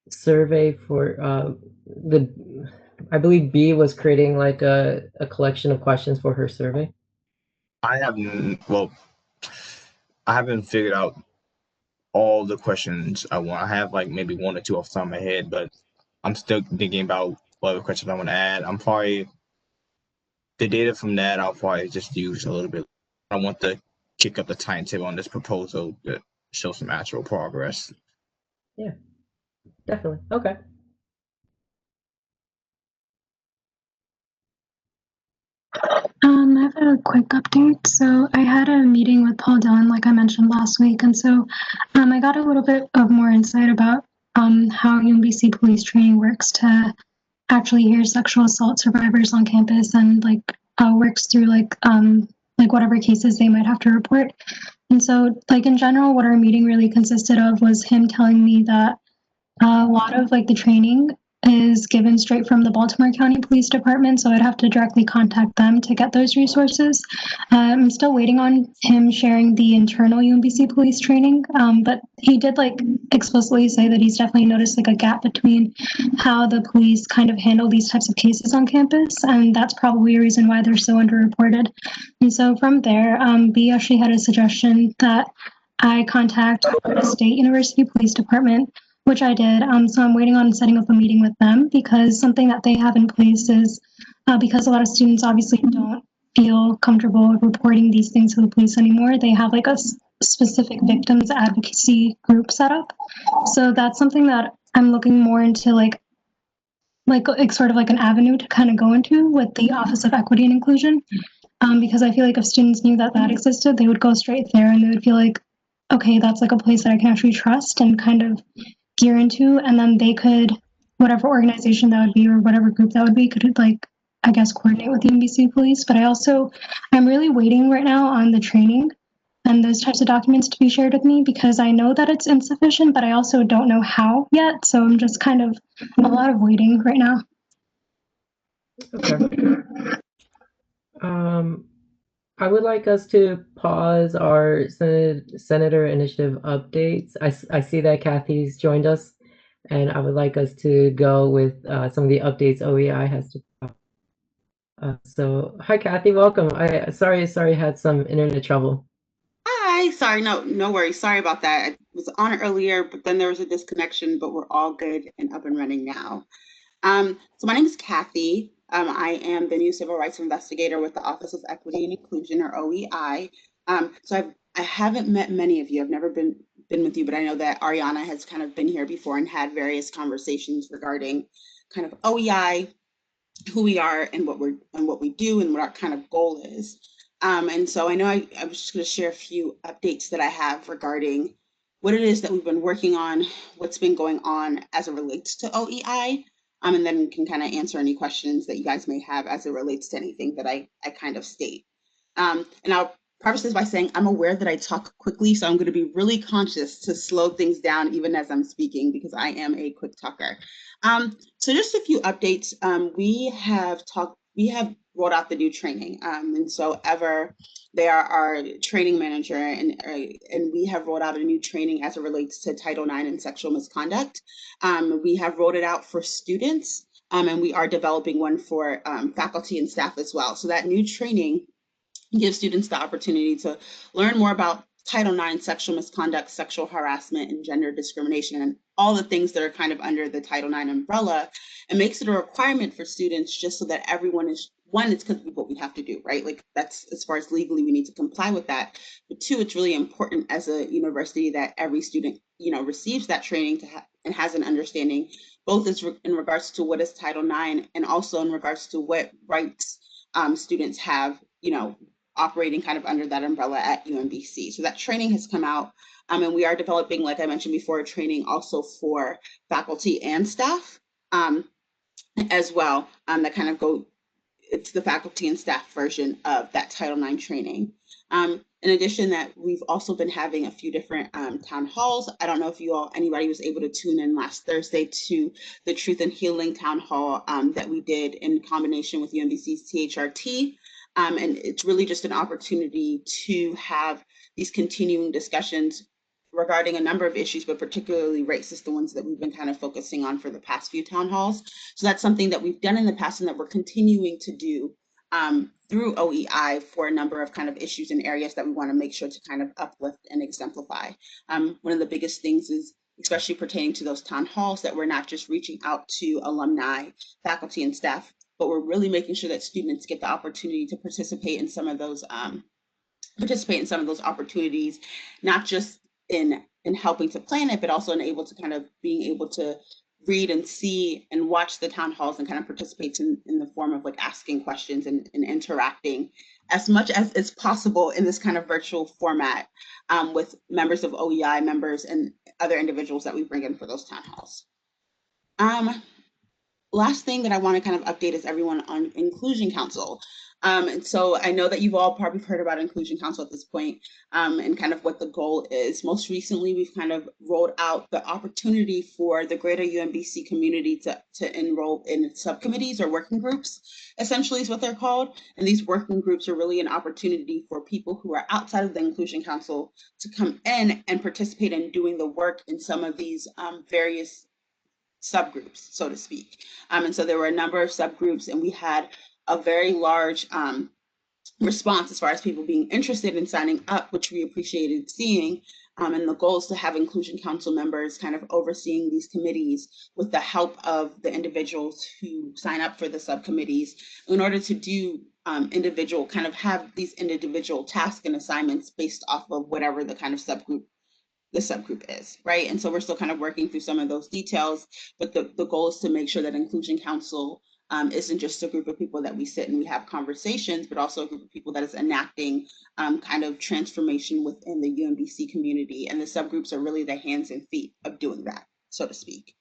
survey for the, I believe B was creating like a collection of questions for her survey? I haven't, well, I haven't figured out all the questions I want. I have like maybe one or two off the top of my head, but I'm still thinking about what other questions I want to add. I'm probably, the data from that, I'll probably just use a little bit. I want to kick up the timetable on this proposal to show some actual progress. Yeah, definitely. Okay. I have a quick update. So I had a meeting with Paul Dillon, like I mentioned last week, and so I got a little bit of more insight about how UMBC police training works to actually hear sexual assault survivors on campus and works through like whatever cases they might have to report. And so like in general, what our meeting really consisted of was him telling me that a lot of like the training is given straight from the Baltimore County Police Department, so I'd have to directly contact them to get those resources. I'm still waiting on him sharing the internal UMBC police training, but he did like explicitly say that he's definitely noticed like a gap between how the police kind of handle these types of cases on campus, and that's probably a reason why they're so underreported. And so from there, B actually had a suggestion that I contact Florida State University Police Department, which I did. So I'm waiting on setting up a meeting with them because something that they have in place is because a lot of students obviously don't feel comfortable reporting these things to the police anymore. They have like a specific victims advocacy group set up. So that's something that I'm looking more into, like sort of like an avenue to kind of go into with the Office of Equity and Inclusion. Because I feel like if students knew that that existed, they would go straight there and they would feel like, okay, that's like a place that I can actually trust and kind of gear into, and then they could, whatever organization that would be or whatever group that would be, could like, I guess, coordinate with the UMBC police. But I'm really waiting right now on the training and those types of documents to be shared with me because I know that it's insufficient, but I also don't know how yet. So I'm just kind of a lot of waiting right now. Okay. I would like us to pause our Senator Initiative updates. I see that Kathy's joined us, and I would like us to go with some of the updates OEI has to. So, hi Kathy, welcome. Sorry, had some internet trouble. Hi, sorry, no worries. Sorry about that. I was on it earlier, but then there was a disconnection, but we're all good and up and running now. So my name is Kathy. I am the new civil rights investigator with the Office of Equity and Inclusion, or OEI. So I haven't met many of you. I've never been with you, but I know that Ariana has kind of been here before and had various conversations regarding kind of OEI, who we are, and what we do, and what our kind of goal is. And so I know I was just going to share a few updates that I have regarding what it is that we've been working on, what's been going on as it relates to OEI, and then can kind of answer any questions that you guys may have as it relates to anything that I kind of state. And I'll preface this by saying I'm aware that I talk quickly, so I'm going to be really conscious to slow things down even as I'm speaking because I am a quick talker. So just a few updates. We have rolled out the new training, and so they are our training manager, and we have rolled out a new training as it relates to Title IX and sexual misconduct. We have rolled it out for students, and we are developing one for faculty and staff as well. So that new training give students the opportunity to learn more about Title IX, sexual misconduct, sexual harassment, and gender discrimination, and all the things that are kind of under the Title IX umbrella, and makes it a requirement for students just so that everyone is, one, it's because of what we have to do, right? Like that's, as far as legally, we need to comply with that. But two, it's really important as a university that every student, receives that training and has an understanding, both in regards to what is Title IX and also in regards to what rights students have, operating kind of under that umbrella at UMBC. So that training has come out, and we are developing, like I mentioned before, training also for faculty and staff as well, that kind of it's the faculty and staff version of that Title IX training. In addition, that we've also been having a few different town halls. I don't know if anybody was able to tune in last Thursday to the Truth and Healing town hall that we did in combination with UMBC's THRT. And it's really just an opportunity to have these continuing discussions regarding a number of issues, but particularly racist, the ones that we've been kind of focusing on for the past few town halls. So that's something that we've done in the past and that we're continuing to do through OEI for a number of kind of issues and areas that we want to make sure to kind of uplift and exemplify. One of the biggest things is, especially pertaining to those town halls, that we're not just reaching out to alumni, faculty, and staff, but we're really making sure that students get the opportunity to participate in some of those opportunities, not just in helping to plan it, but also being able to read and see and watch the town halls and kind of participate in the form of like asking questions and interacting as much as is possible in this kind of virtual format with members of OEI members and other individuals that we bring in for those town halls. Last thing that I want to kind of update is everyone on Inclusion Council. And so I know that you've all probably heard about Inclusion Council at this point, and kind of what the goal is. Most recently, we've kind of rolled out the opportunity for the greater UMBC community to enroll in subcommittees or working groups, essentially is what they're called. And these working groups are really an opportunity for people who are outside of the Inclusion Council to come in and participate in doing the work in some of these various subgroups, so to speak. And so there were a number of subgroups, and we had a very large response as far as people being interested in signing up, which we appreciated seeing. And the goal is to have Inclusion Council members kind of overseeing these committees with the help of the individuals who sign up for the subcommittees in order to do have these individual tasks and assignments based off of whatever the kind of subgroup is, right? And so we're still kind of working through some of those details, but the goal is to make sure that Inclusion Council isn't just a group of people that we sit and we have conversations, but also a group of people that is enacting kind of transformation within the UMBC community. And the subgroups are really the hands and feet of doing that, so to speak.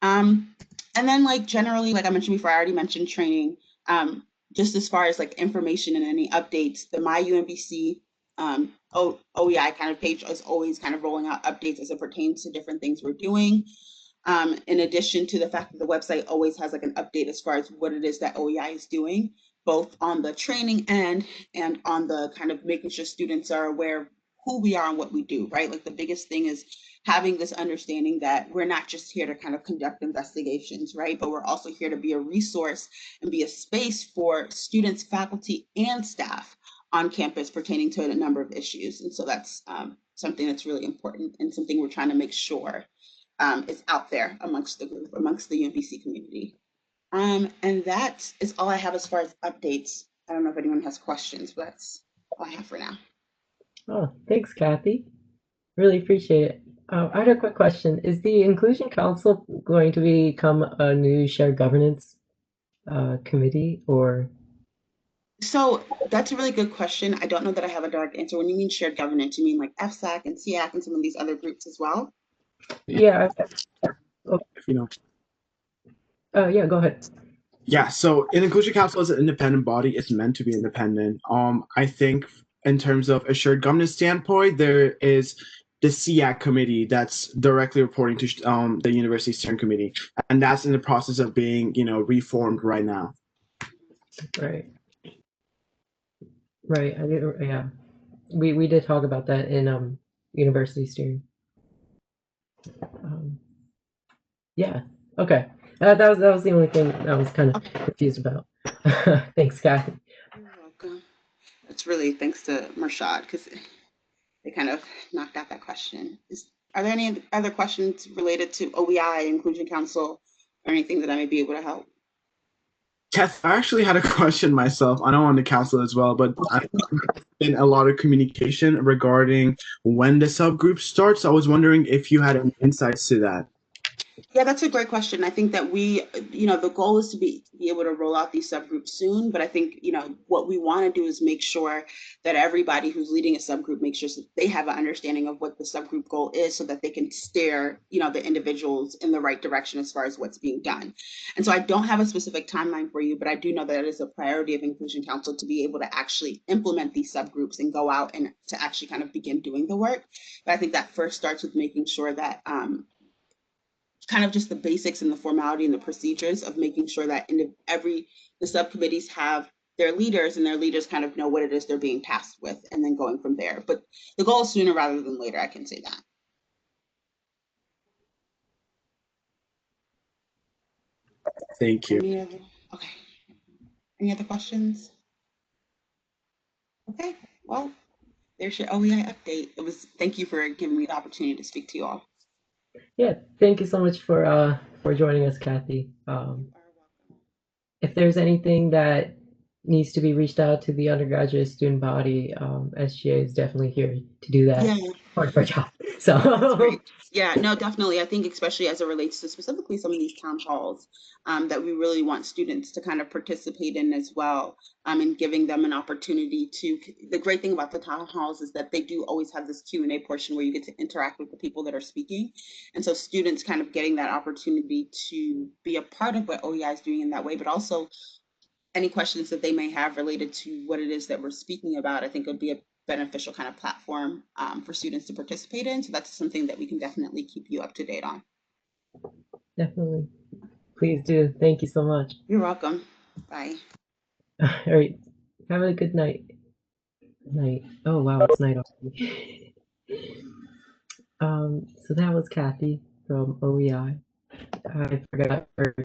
And then generally, like I mentioned before, I already mentioned training, just as far as information and any updates, the My UMBC OEI kind of page is always kind of rolling out updates as it pertains to different things we're doing. In addition to the fact that the website always has an update as far as what it is that OEI is doing, both on the training end and on the kind of making sure students are aware of who we are and what we do, right? Like the biggest thing is having this understanding that we're not just here to kind of conduct investigations, right? But we're also here to be a resource and be a space for students, faculty, and staff on campus pertaining to a number of issues. And so that's something that's really important and something we're trying to make sure is out there amongst the group, amongst the UMBC community. And that is all I have as far as updates. I don't know if anyone has questions, but that's all I have for now. Oh, thanks, Kathy. Really appreciate it. I had a quick question. Is the Inclusion Council going to become a new shared governance committee, or So that's a really good question. I don't know that I have a direct answer. When you mean shared governance, you mean like FSAC and SEAC and some of these other groups as well? Yeah. Oh, You know. yeah, go ahead. Yeah, so an inclusion council is an independent body. It's meant to be independent. I think in terms of a shared governance standpoint, there is the SEAC committee that's directly reporting to the university steering committee, and that's in the process of being, reformed right now. Right. Right. Yeah. We did talk about that in university steering. Yeah. Okay. That was the only thing I was kind of confused about. Thanks, Kathy. You're welcome. It's really thanks to Marshad because they kind of knocked out that question. Are there any other questions related to OEI, Inclusion Council, or anything that I may be able to help? Kath, I actually had a question myself. I know on the council as well, but I've been a lot of communication regarding when the subgroup starts. I was wondering if you had any insights to that. Yeah, that's a great question. I think that the goal is to be able to roll out these subgroups soon. But I think, what we want to do is make sure that everybody who's leading a subgroup makes sure that they have an understanding of what the subgroup goal is so that they can steer, the individuals in the right direction as far as what's being done. And so I don't have a specific timeline for you, but I do know that it is a priority of Inclusion Council to be able to actually implement these subgroups and go out and to actually kind of begin doing the work. But I think that first starts with making sure that kind of just the basics and the formality and the procedures of making sure that the subcommittees have their leaders and their leaders kind of know what it is they're being tasked with and then going from there. But the goal is sooner rather than later, I can say that. Thank you. Okay. Any other questions? Okay, well, there's your OEI update. Thank you for giving me the opportunity to speak to you all. Yeah, thank you so much for joining us, Kathy. If there's anything that needs to be reached out to the undergraduate student body, SGA is definitely here to do that. Yeah. Part of our job. So yeah, no, definitely. I think especially as it relates to specifically some of these town halls that we really want students to kind of participate in as well, and giving them an opportunity to. The great thing about the town halls is that they do always have this Q&A portion where you get to interact with the people that are speaking, and so students kind of getting that opportunity to be a part of what OEI is doing in that way, but also any questions that they may have related to what it is that we're speaking about, I think would be a beneficial kind of platform for students to participate in. So that's something that we can definitely keep you up to date on. Definitely. Please do. Thank you so much. You're welcome. Bye. All right. Have a good night. Night. Oh wow, it's night already. So that was Kathy from OEI. I forgot her.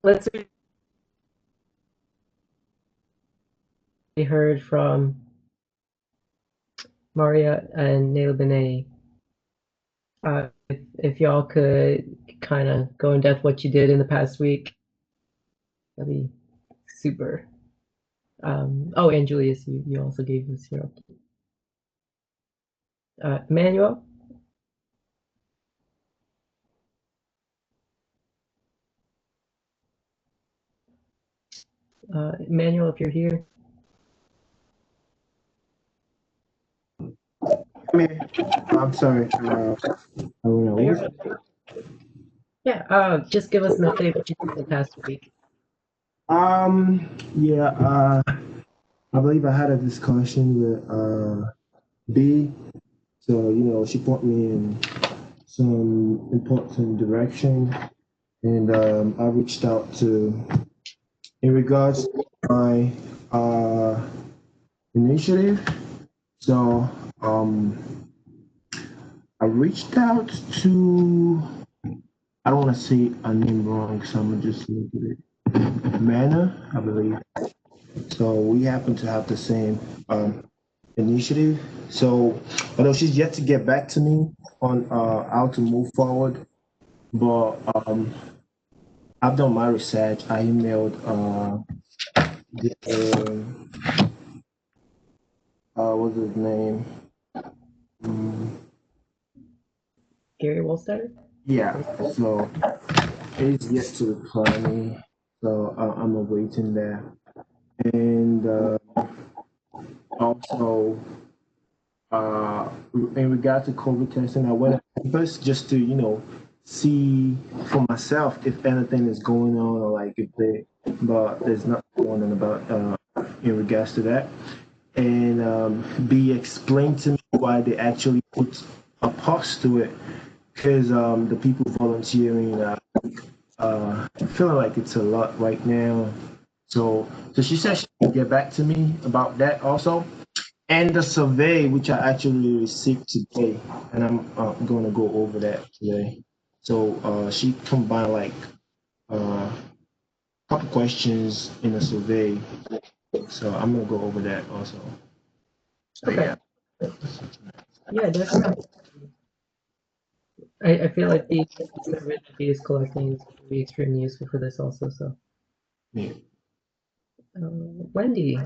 Let's see. We heard from Maria and Nail Benet. If y'all could kind of go in depth what you did in the past week, that'd be super. Oh, and Julius, you also gave us your Emmanuel. Emmanuel, if you're here. I'm sorry. Yeah, just give us an update what you did the past week. Yeah, I believe I had a discussion with B. So, she put me in some important direction. And I reached out in regards to my initiative. So I reached out to, I don't want to say a name wrong, so I'm going to just look at it. Manna, I believe. So we happen to have the same initiative. So although she's yet to get back to me on how to move forward, but I've done my research. I emailed what's his name? Gary Wolstetter? Yeah, so it's yet to reply me, so I'm awaiting that. And also, uh, in regard to COVID testing, I went first just to see for myself if anything is going on or like if they, but there's nothing going on about in regards to that. And be explained to me why they actually put a pause to it because the people volunteering feeling like it's a lot right now. So she said she would get back to me about that also, and the survey which I actually received today, and I'm going to go over that today. So she combined like a couple questions in a survey, so I'm going to go over that also. So, Okay. yeah. Yeah, definitely. I feel like the survey that he is collecting is going to be extremely useful for this also. So, Yeah. Wendy.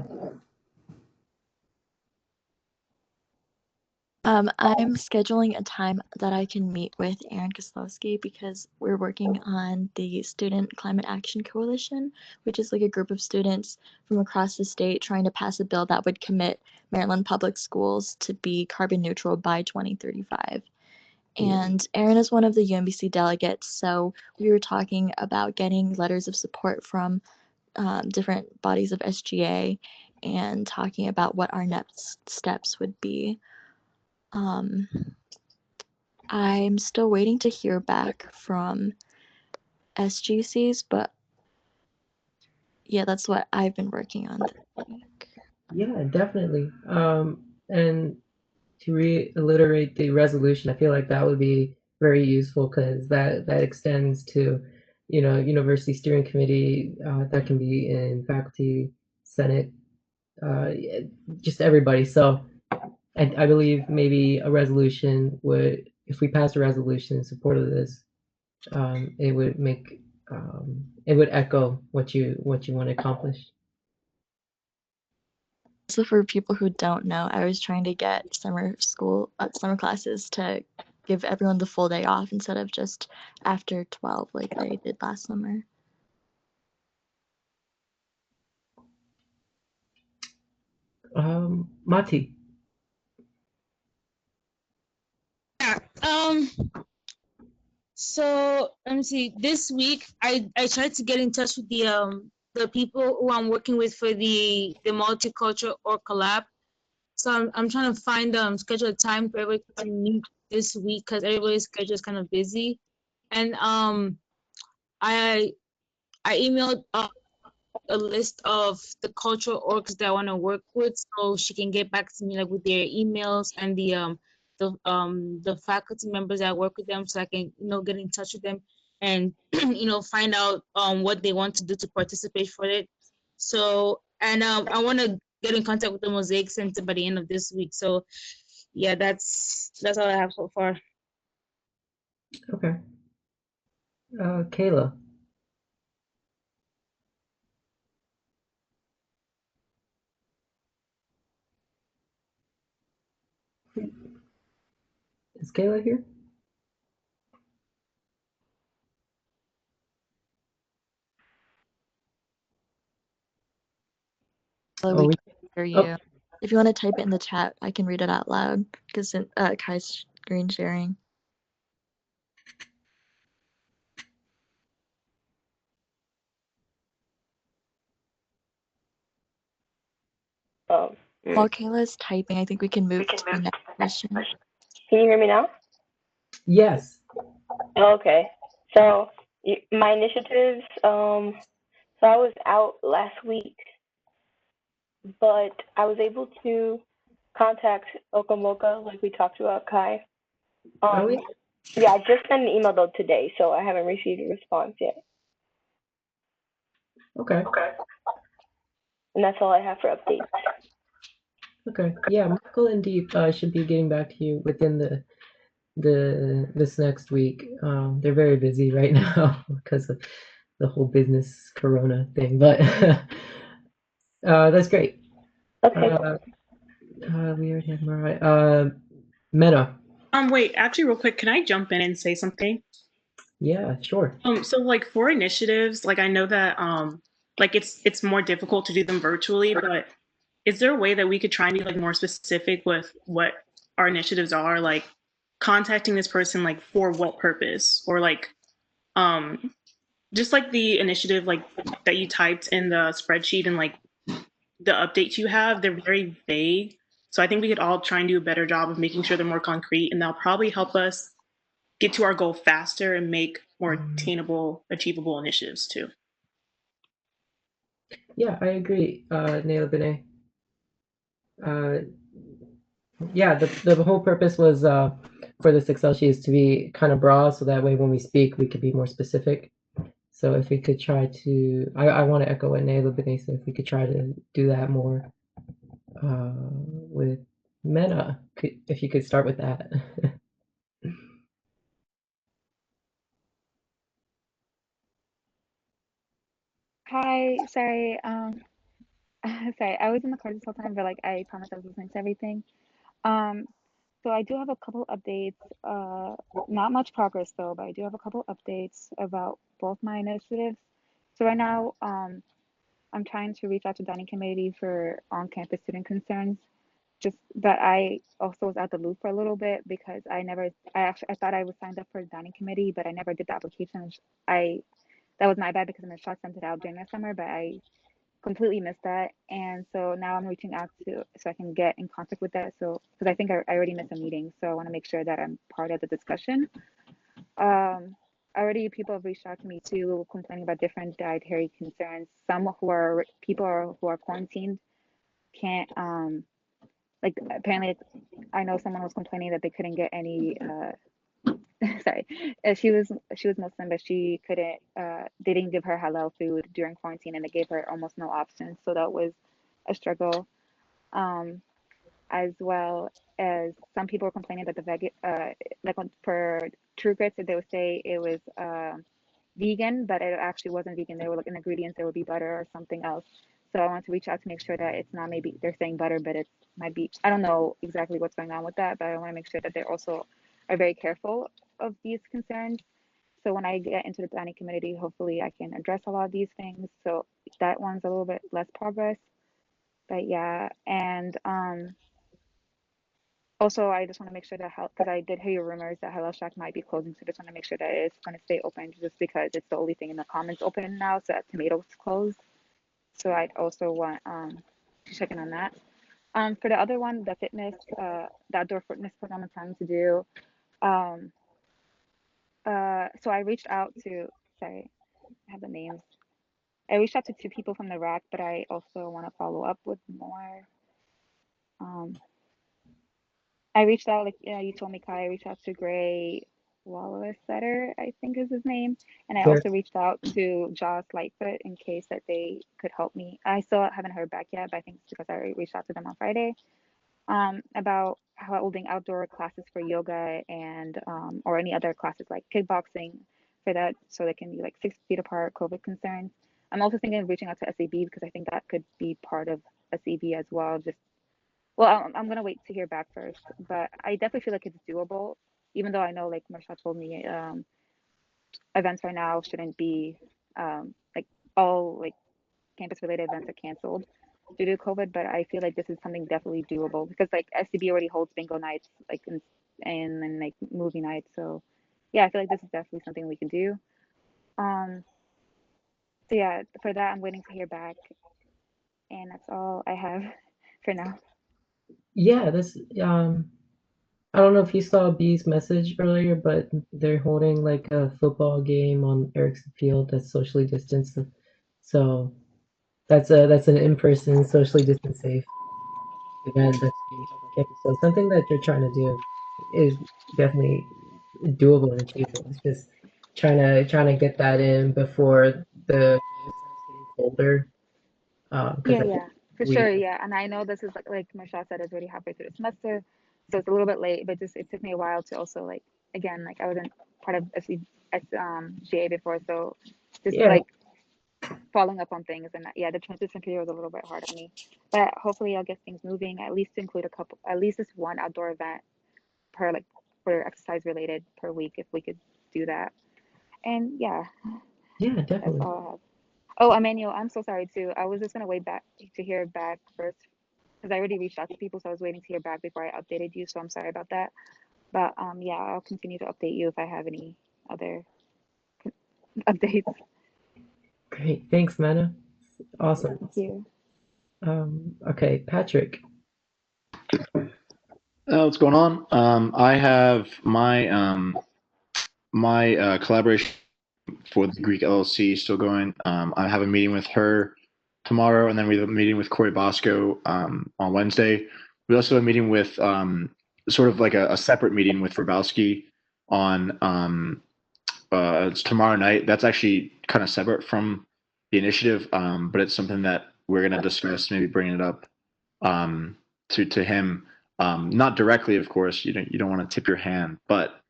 I'm scheduling a time that I can meet with Aaron Koslowski because we're working on the Student Climate Action Coalition, which is like a group of students from across the state trying to pass a bill that would commit Maryland public schools to be carbon neutral by 2035. And Aaron is one of the UMBC delegates, so we were talking about getting letters of support from different bodies of SGA and talking about what our next steps would be. I'm still waiting to hear back from SGCs, but yeah, that's what I've been working on this week. Yeah, definitely. And to reiterate the resolution, I feel like that would be very useful because that extends to, university steering committee, that can be in faculty, senate, just everybody. So I believe maybe a resolution would, if we pass a resolution in support of this, it would make, it would echo what you want to accomplish. So for people who don't know, I was trying to get summer classes to give everyone the full day off instead of just after 12 like they did last summer. Mati. Yeah. So let me see. This week, I tried to get in touch with the people who I'm working with for the multicultural or collab. So I'm trying to find schedule a time for everybody to meet this week because everybody's schedule is kind of busy. And I emailed a list of the cultural orgs that I want to work with, so she can get back to me like with their emails and the faculty members that work with them, so I can get in touch with them and find out what they want to do to participate for it. So and I want to get in contact with the Mosaic Center by the end of this week. So yeah, that's all I have so far. Okay. Kayla. Is Kayla here? So we can hear you. If you want to type it in the chat, I can read it out loud because Kai's screen sharing. While Kayla's typing, I think we can move to the next question. Can you hear me now? Yes. Okay. So my initiatives, so I was out last week, but I was able to contact Okamoka like we talked about, Kai. Yeah, I just sent an email though today, so I haven't received a response yet. Okay. And that's all I have for updates. Okay. Yeah, Michael and Deep should be getting back to you within this next week. They're very busy right now because of the whole business corona thing, but that's great. Okay. We already had Mariah. Meta. Wait, actually, real quick, can I jump in and say something? Yeah, sure. So like for initiatives, like I know that like it's more difficult to do them virtually, but is there a way that we could try and be like more specific with what our initiatives are, like contacting this person like for what purpose, or like um just like the initiative like that you typed in the spreadsheet and like the updates you have, they're very vague. So I think we could all try and do a better job of making sure they're more concrete, and they'll probably help us get to our goal faster and make more attainable, achievable initiatives too. Yeah, I agree, Naila Benet. Uh, yeah, the whole purpose was for this Excel sheet is to be kind of broad, so that way when we speak, we could be more specific. So if we could try to, I want to echo what Naila Benet said, if we could try to do that more with Mena, if you could start with that. Hi, sorry, sorry, I was in the car this whole time, but like I promised I was listening to everything. Um, so I do have a couple updates. Not much progress though, but I do have a couple updates about both my initiatives. So right now, I'm trying to reach out to dining committee for on-campus student concerns. Just that I also was out the loop for a little bit because I thought I was signed up for the dining committee, but I never did the application. I That was my bad because I'm shot sent it out during the summer, but I completely missed that. And so now I'm reaching out to so I can get in contact with that. So because I think I already missed a meeting, so I want to make sure that I'm part of the discussion. Um, Already people have reached out to me too, complaining about different dietary concerns. Some who are quarantined can't like apparently I know someone was complaining that they couldn't get any sorry, she was Muslim, but she couldn't. They didn't give her halal food during quarantine, and they gave her almost no options. So that was a struggle. Um, as well as some people were complaining that the like for True Grits, they would say it was vegan, but it actually wasn't vegan. There were like ingredients, there would be butter or something else. So I want to reach out to make sure that it's not maybe they're saying butter, but it might be, I don't know exactly what's going on with that, but I want to make sure that they also are very careful of these concerns. So when I get into the dining committee, hopefully I can address a lot of these things. So that one's a little bit less progress, but yeah. And also, I just want to make sure that because I did hear rumors that Hello Shack might be closing, so just want to make sure that it's going to stay open just because it's the only thing in the comments open now, so that tomatoes closed. So I'd also want to check in on that. For the other one, the outdoor fitness program I'm trying to do. Um, so I reached out to, sorry, I have the names. I reached out to two people from the rack, but I also want to follow up with more. Um, I reached out, like you told me, Kai. I reached out to Gray Wallace Setter, I think is his name, and I There, also reached out to Joss Lightfoot in case that they could help me. I still haven't heard back yet, but I think it's because I already reached out to them on Friday. About how holding outdoor classes for yoga and or any other classes like kickboxing for that, so they can be like 6 feet apart. COVID concerns. I'm also thinking of reaching out to SAB because I think that could be part of SAB as well. Just well, I'm gonna wait to hear back first, but I definitely feel like it's doable, even though I know, like Marsha told me, events right now shouldn't be, like all like campus related events are canceled due to COVID, but I feel like this is something definitely doable because like SCB already holds bingo nights, like and like movie nights, so yeah, I feel like this is definitely something we can do. Um, so yeah, for that I'm waiting to hear back, and that's all I have for now. yeah, this I don't know if you saw B's message earlier, but they're holding like a football game on Erickson Field that's socially distanced. So that's an in-person, socially distanced safe event that's being held on campus. So something that you're trying to do is definitely doable and achievable. It's just trying to get that in before the game starts getting colder. Because Yeah, I think yeah, for sure. we Yeah, and I know this is like Michelle said, it's already halfway through the semester, so it's a little bit late. But just it took me a while to also like again like I wasn't part of GA before, so just yeah. like following up on things and yeah, the transition period was a little bit hard on me. But hopefully I'll get things moving. At least to include at least this one outdoor event per like for exercise related per week if we could do that. And yeah, Yeah, that's definitely. all I have. Oh, Emmanuel, I'm so sorry too. I was just gonna wait back to hear back first because I already reached out to people, so I was waiting to hear back before I updated you. So I'm sorry about that. But yeah, I'll continue to update you if I have any other updates. Great. Thanks, Mana. Awesome. Thank you. Okay, Patrick. What's going on? I have my collaboration for the Greek LLC still going. I have a meeting with her tomorrow, and then we have a meeting with Corey Bosco on Wednesday. We also have a meeting with sort of like a separate meeting with Rabowski on it's tomorrow night. That's actually kind of separate from the initiative, but it's something that we're going to discuss, maybe bringing it up to him, not directly, of course. You don't want to tip your hand, but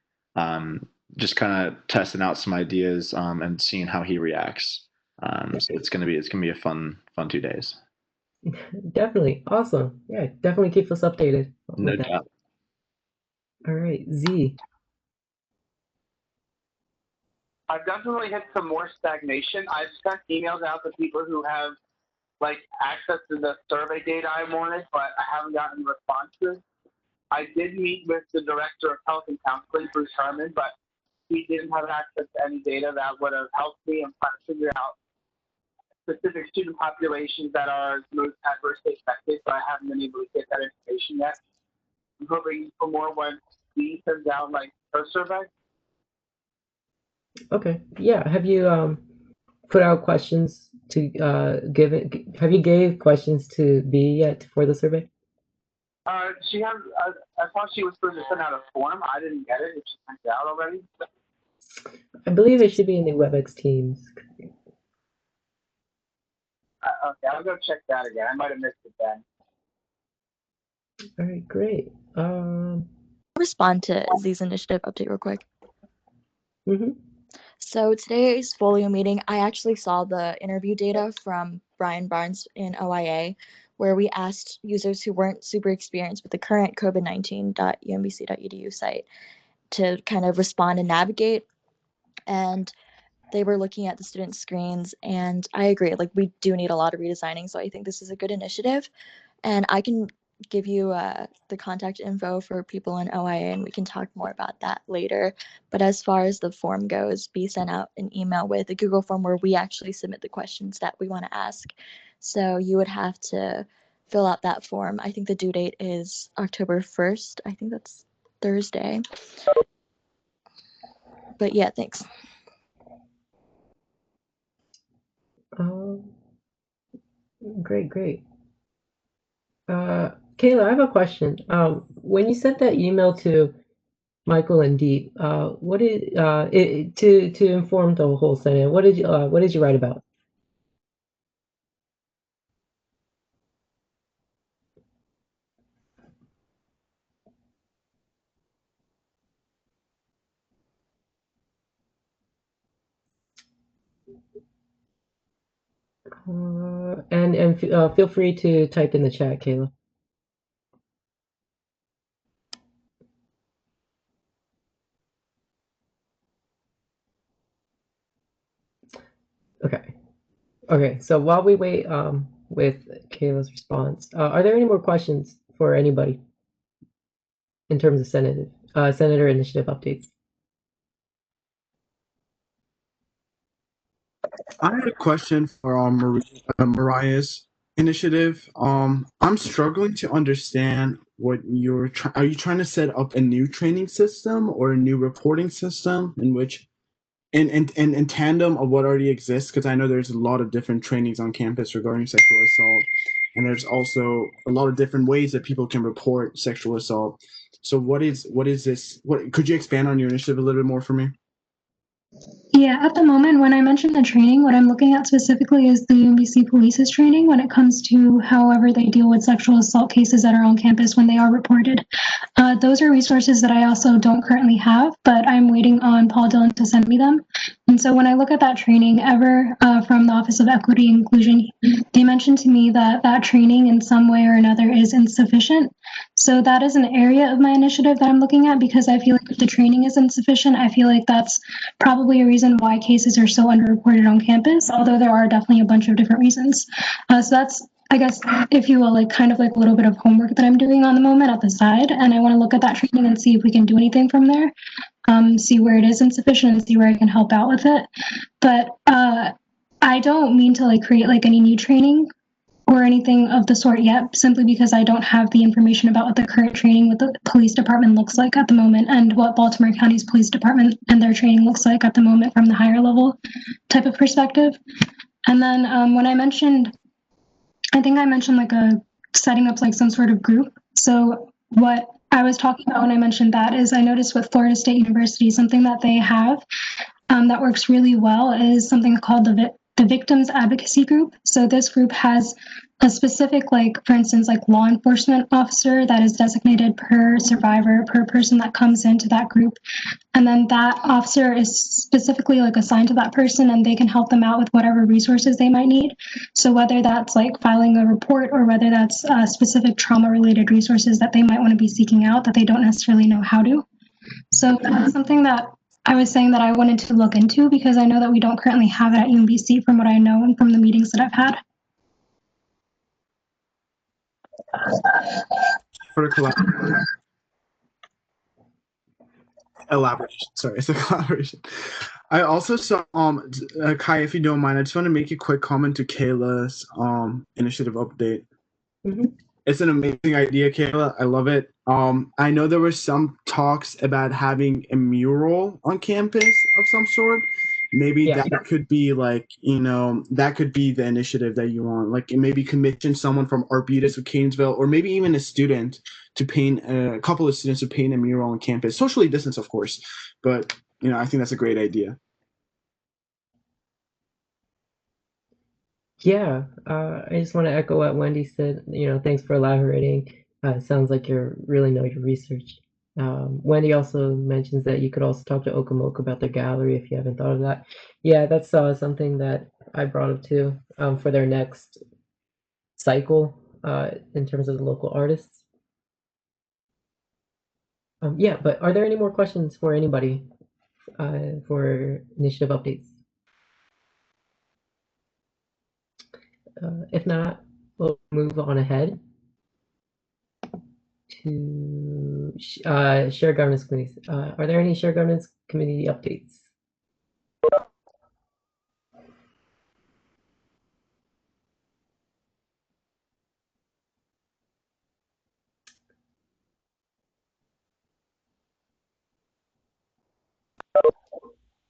just kind of testing out some ideas and seeing how he reacts. So it's gonna be a fun 2 days. Definitely. Awesome. Yeah, definitely keep us updated No with that. doubt. All right, Z. I've definitely hit some more stagnation. I've sent emails out to people who have like access to the survey data I wanted, but I haven't gotten responses. I did meet with the director of health and counseling, Bruce Herman, but he didn't have access to any data that would have helped me. I'm trying to figure out specific student populations that are most adversely affected, so I haven't been able to get that information yet. I'm hoping for more when Dee sends out like her survey. Okay. Yeah. Have you put out questions to give it? Have you gave questions to B yet for the survey? She has. I thought she was supposed to send out a form. I didn't get it. If she sent it out already. I believe it should be in the WebEx Teams. Okay, I'll go check that again. I might have missed it then. All right, great. I'll respond to Z's initiative update real quick. So today's folio meeting, I actually saw the interview data from Brian Barnes in OIA, where we asked users who weren't super experienced with the current COVID-19.umbc.edu site to kind of respond and navigate. And they were looking at the student screens, and I agree, like we do need a lot of redesigning, so I think this is a good initiative. And I can give you the contact info for people in OIA, and we can talk more about that later. But as far as the form goes, we sent out an email with a Google form where we actually submit the questions that we want to ask. So you would have to fill out that form. I think the due date is October 1st. I think that's Thursday. But yeah, thanks. Great. Kayla, I have a question. When you sent that email to Michael and Deep, what did to inform the whole Senate? What did you write about? And feel free to type in the chat, Kayla. Okay. So while we wait with Kayla's response, are there any more questions for anybody in terms of Senator initiative updates? I had a question for Mariah's initiative. I'm struggling to understand what are you trying to set up a new training system or a new reporting system in which in tandem of what already exists? Because I know there's a lot of different trainings on campus regarding sexual assault, and there's also a lot of different ways that people can report sexual assault. So what is this? What could you expand on your initiative a little bit more for me? Yeah, at the moment, when I mentioned the training, what I'm looking at specifically is the UMBC Police's training when it comes to however they deal with sexual assault cases that are on campus when they are reported. Those are resources that I also don't currently have, but I'm waiting on Paul Dillon to send me them. And so when I look at that training, from the Office of Equity and Inclusion, they mentioned to me that that training in some way or another is insufficient. So that is an area of my initiative that I'm looking at because I feel like if the training is insufficient, I feel like that's probably a reason reason why cases are so underreported on campus, although there are definitely a bunch of different reasons. So that's, I guess, if you will, like kind of like a little bit of homework that I'm doing on the moment at the side, and I want to look at that training and see if we can do anything from there, see where it is insufficient and see where I can help out with it. But I don't mean to like create like any new training or anything of the sort yet, simply because I don't have the information about what the current training with the police department looks like at the moment, and what Baltimore County's police department and their training looks like at the moment from the higher level type of perspective. And then when I mentioned, I think I mentioned like setting up like some sort of group. So what I was talking about when I mentioned that is I noticed with Florida State University, something that they have that works really well is something called the Victims Advocacy Group. So this group has a specific, like, for instance, like law enforcement officer that is designated per survivor, per person that comes into that group. And then that officer is specifically like assigned to that person, and they can help them out with whatever resources they might need. So whether that's like filing a report or whether that's specific trauma related resources that they might want to be seeking out that they don't necessarily know how to. So that's something that I was saying that I wanted to look into, because I know that we don't currently have it at UMBC from what I know and from the meetings that I've had. For elaboration. Sorry, it's a collaboration. I also saw Kai, if you don't mind, I just want to make a quick comment to Kayla's initiative update. Mm-hmm. It's an amazing idea, Kayla. I love it. I know there were some talks about having a mural on campus of some sort. Maybe that could be like, that could be the initiative that you want. Like maybe commission someone from Arbutus or Canesville, or maybe even a student to paint, a couple of students to paint a mural on campus, socially distanced, of course. But, I think that's a great idea. Yeah, I just want to echo what Wendy said. Thanks for elaborating. Sounds like you really know your research. Wendy also mentions that you could also talk to Okamoka about their gallery if you haven't thought of that. Yeah, that's something that I brought up too, for their next cycle in terms of the local artists. Yeah, but are there any more questions for anybody for initiative updates? If not, we'll move on ahead to shared governance committees. Are there any shared governance committee updates?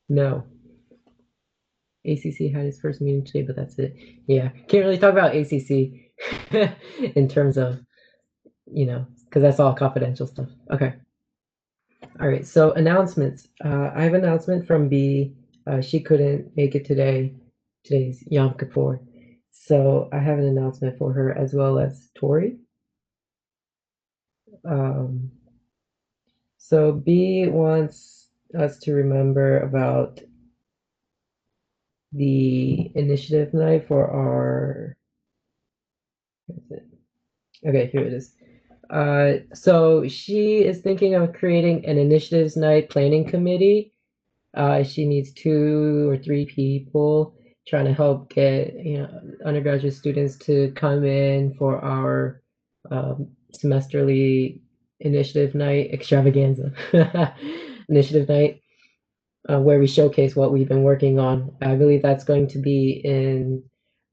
No. ACC had its first meeting today, but that's it. Yeah, can't really talk about ACC in terms of, because that's all confidential stuff. Okay. All right, so announcements. I have an announcement from B. She couldn't make it today. Today's Yom Kippur. So I have an announcement for her, as well as Tori. So B wants us to remember about the initiative night for our, okay, here it is. So she is thinking of creating an initiatives night planning committee. She needs 2 or 3 people trying to help get undergraduate students to come in for our semesterly initiative night extravaganza initiative night, where we showcase what we've been working on. I believe that's going to be in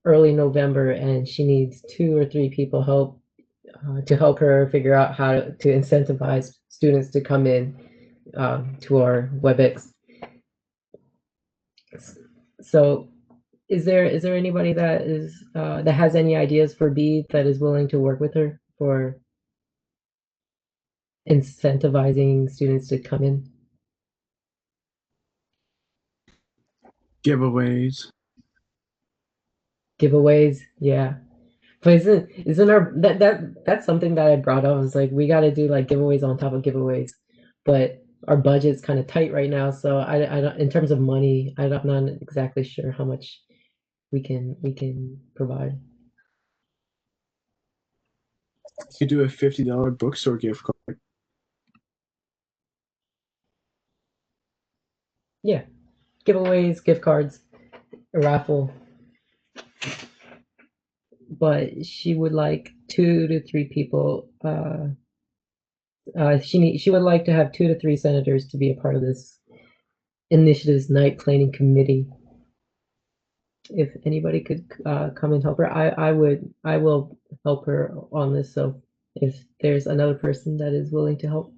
early November, and she needs 2 or 3 people to help her figure out how to incentivize students to come in to our WebEx. So is there anybody that has any ideas for B that is willing to work with her for incentivizing students to come in? Giveaways. Giveaways, yeah. But isn't our that's something that I brought up. Is like we got to do like giveaways on top of giveaways, but our budget's kind of tight right now. So I don't, in terms of money, I'm not exactly sure how much we can provide. You could do a $50 bookstore gift card. Yeah, giveaways, gift cards, a raffle. But she would like 2 to 3 people. She would like to have 2 to 3 senators to be a part of this initiative's night planning committee. If anybody could come and help her, I will help her on this. So if there's another person that is willing to help.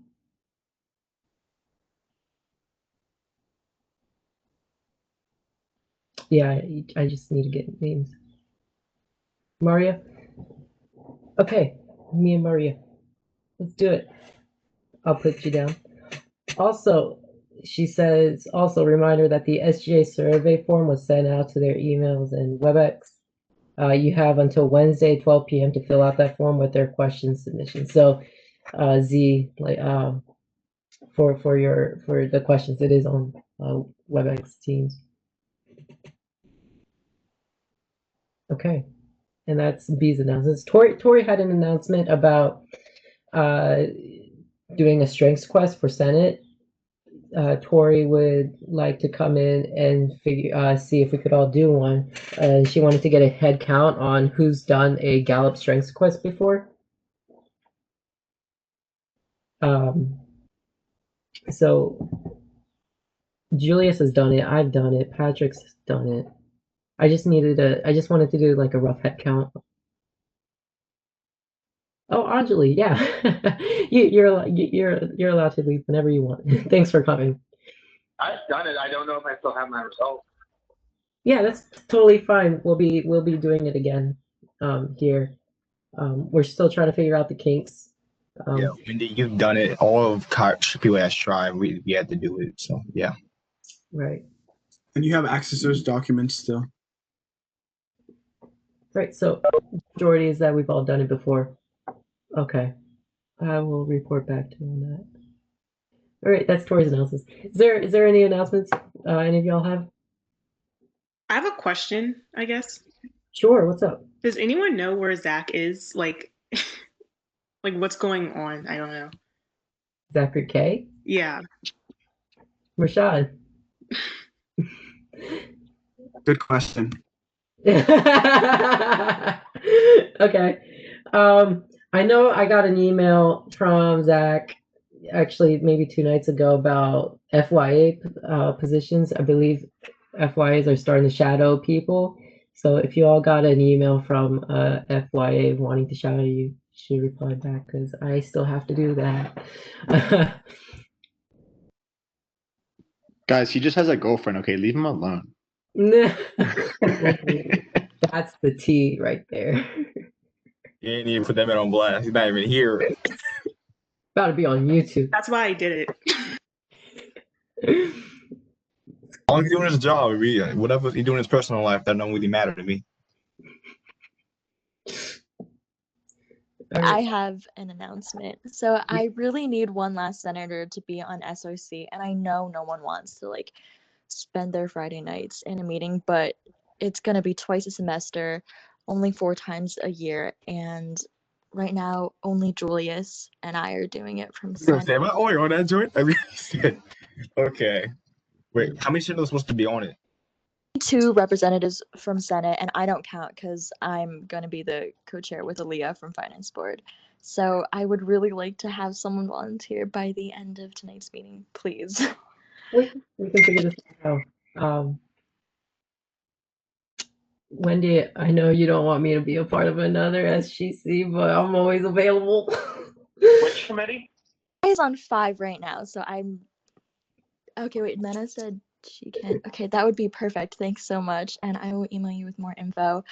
Yeah, I just need to get names. Maria? Okay, me and Maria. Let's do it. I'll put you down. Also, she says, also reminder that the SGA survey form was sent out to their emails and WebEx. You have until Wednesday, 12 p.m. to fill out that form with their question submission. So, Z, like, for the questions, it is on WebEx Teams. Okay, and that's B's announcements. Tori had an announcement about doing a strengths quest for Senate. Tori would like to come in and see if we could all do one. She wanted to get a head count on who's done a Gallup strengths quest before. So Julius has done it. I've done it. Patrick's done it. I just wanted to do like a rough head count. Oh, Anjali, yeah, you're allowed to leave whenever you want. Thanks for coming. I've done it. I don't know if I still have my results. Yeah, that's totally fine. We'll be doing it again here. We're still trying to figure out the kinks. Yeah, Wendy, you've done it. All of people has tried. We had to do it. So yeah. Right. And you have access to those documents still. Right. So majority is that we've all done it before. Okay. I will report back to you on that. All right, that's Tori's announcements. Is there any announcements any of y'all have? I have a question, I guess. Sure, what's up? Does anyone know where Zach is? Like, like what's going on? I don't know. Zachary K? Yeah. Rashad? Good question. Okay. I know I got an email from Zach actually maybe 2 nights ago about FYA positions. I believe FYAs are starting to shadow people. So if you all got an email from FYA wanting to shadow you, should reply back because I still have to do that. Guys, he just has a girlfriend. Okay, leave him alone. That's the T right there. You ain't even put that man on blast. He's not even here. About to be on YouTube. That's why I did it. All he's doing his job. Whatever he's doing in his personal life, that don't really matter to me. I have an announcement. So I really need one last senator to be on SOC, and I know no one wants to like spend their Friday nights in a meeting, but it's going to be twice a semester, only 4 times a year, and right now only Julius and I are doing it from Senate. Am I only on that joint? I mean, okay. Wait, how many senators are supposed to be on it? 2 representatives from Senate, and I don't count because I'm going to be the co-chair with Aaliyah from Finance Board. So I would really like to have someone volunteer by the end of tonight's meeting, please. We can figure this out. Wendy, I know you don't want me to be a part of another SGC, but I'm always available. Which committee? He's on 5 right now, so I'm... Okay, wait, Mena said she can. Okay, that would be perfect. Thanks so much, and I will email you with more info.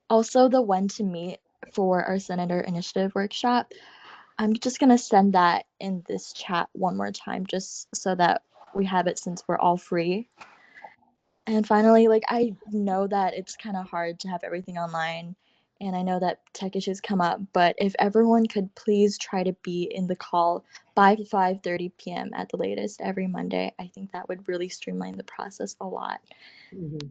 Also, the when to meet for our Senator Initiative workshop, I'm just gonna send that in this chat one more time, just so that we have it since we're all free. And finally, like, I know that it's kind of hard to have everything online, and I know that tech issues come up, but if everyone could please try to be in the call by 5:30 p.m. at the latest every Monday, I think that would really streamline the process a lot. Mm-hmm.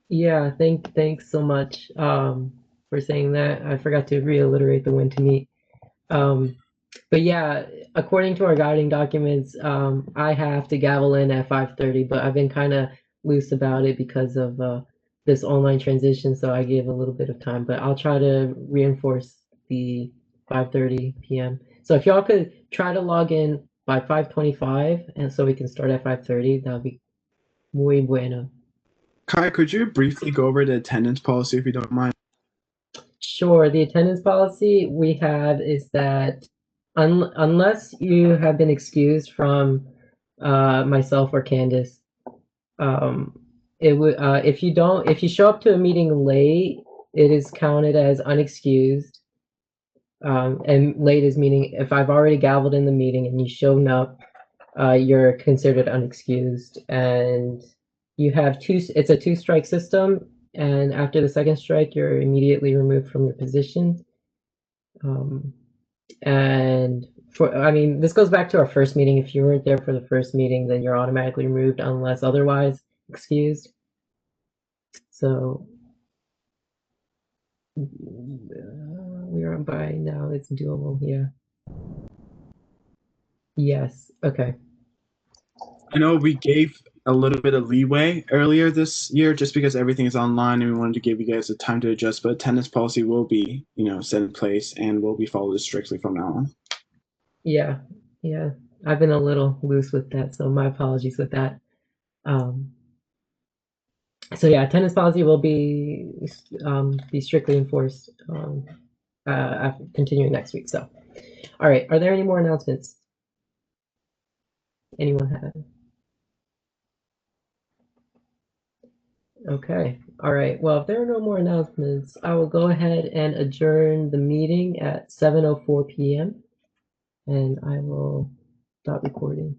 Yeah, thanks so much for saying that. I forgot to reiterate the when to meet. But yeah, according to our guiding documents, I have to gavel in at 5:30, but I've been kind of loose about it because of this online transition, so I gave a little bit of time, but I'll try to reinforce the 5:30 p.m. So if y'all could try to log in by 5:25, and so we can start at 5:30, that would be muy bueno. Kai, could you briefly go over the attendance policy if you don't mind? Sure. The attendance policy we have is that unless you have been excused from myself or Candace, it would if you show up to a meeting late, it is counted as unexcused. And late is meaning if I've already gavelled in the meeting and you shown up, you're considered unexcused. And you have it's a two-strike system, and after the second strike, you're immediately removed from your position. And I mean, this goes back to our first meeting. If you weren't there for the first meeting, then you're automatically removed unless otherwise excused. So we're on by now. It's doable. Yeah. Yes. Okay. I know we gave a little bit of leeway earlier this year just because everything is online and we wanted to give you guys the time to adjust, but attendance policy will be, set in place and will be followed strictly from now on. Yeah. Yeah. I've been a little loose with that, so my apologies with that. So yeah, attendance policy will be strictly enforced continuing next week. So, all right. Are there any more announcements? Anyone have? Okay. All right. Well, if there are no more announcements, I will go ahead and adjourn the meeting at 7:04 p.m. and I will stop recording.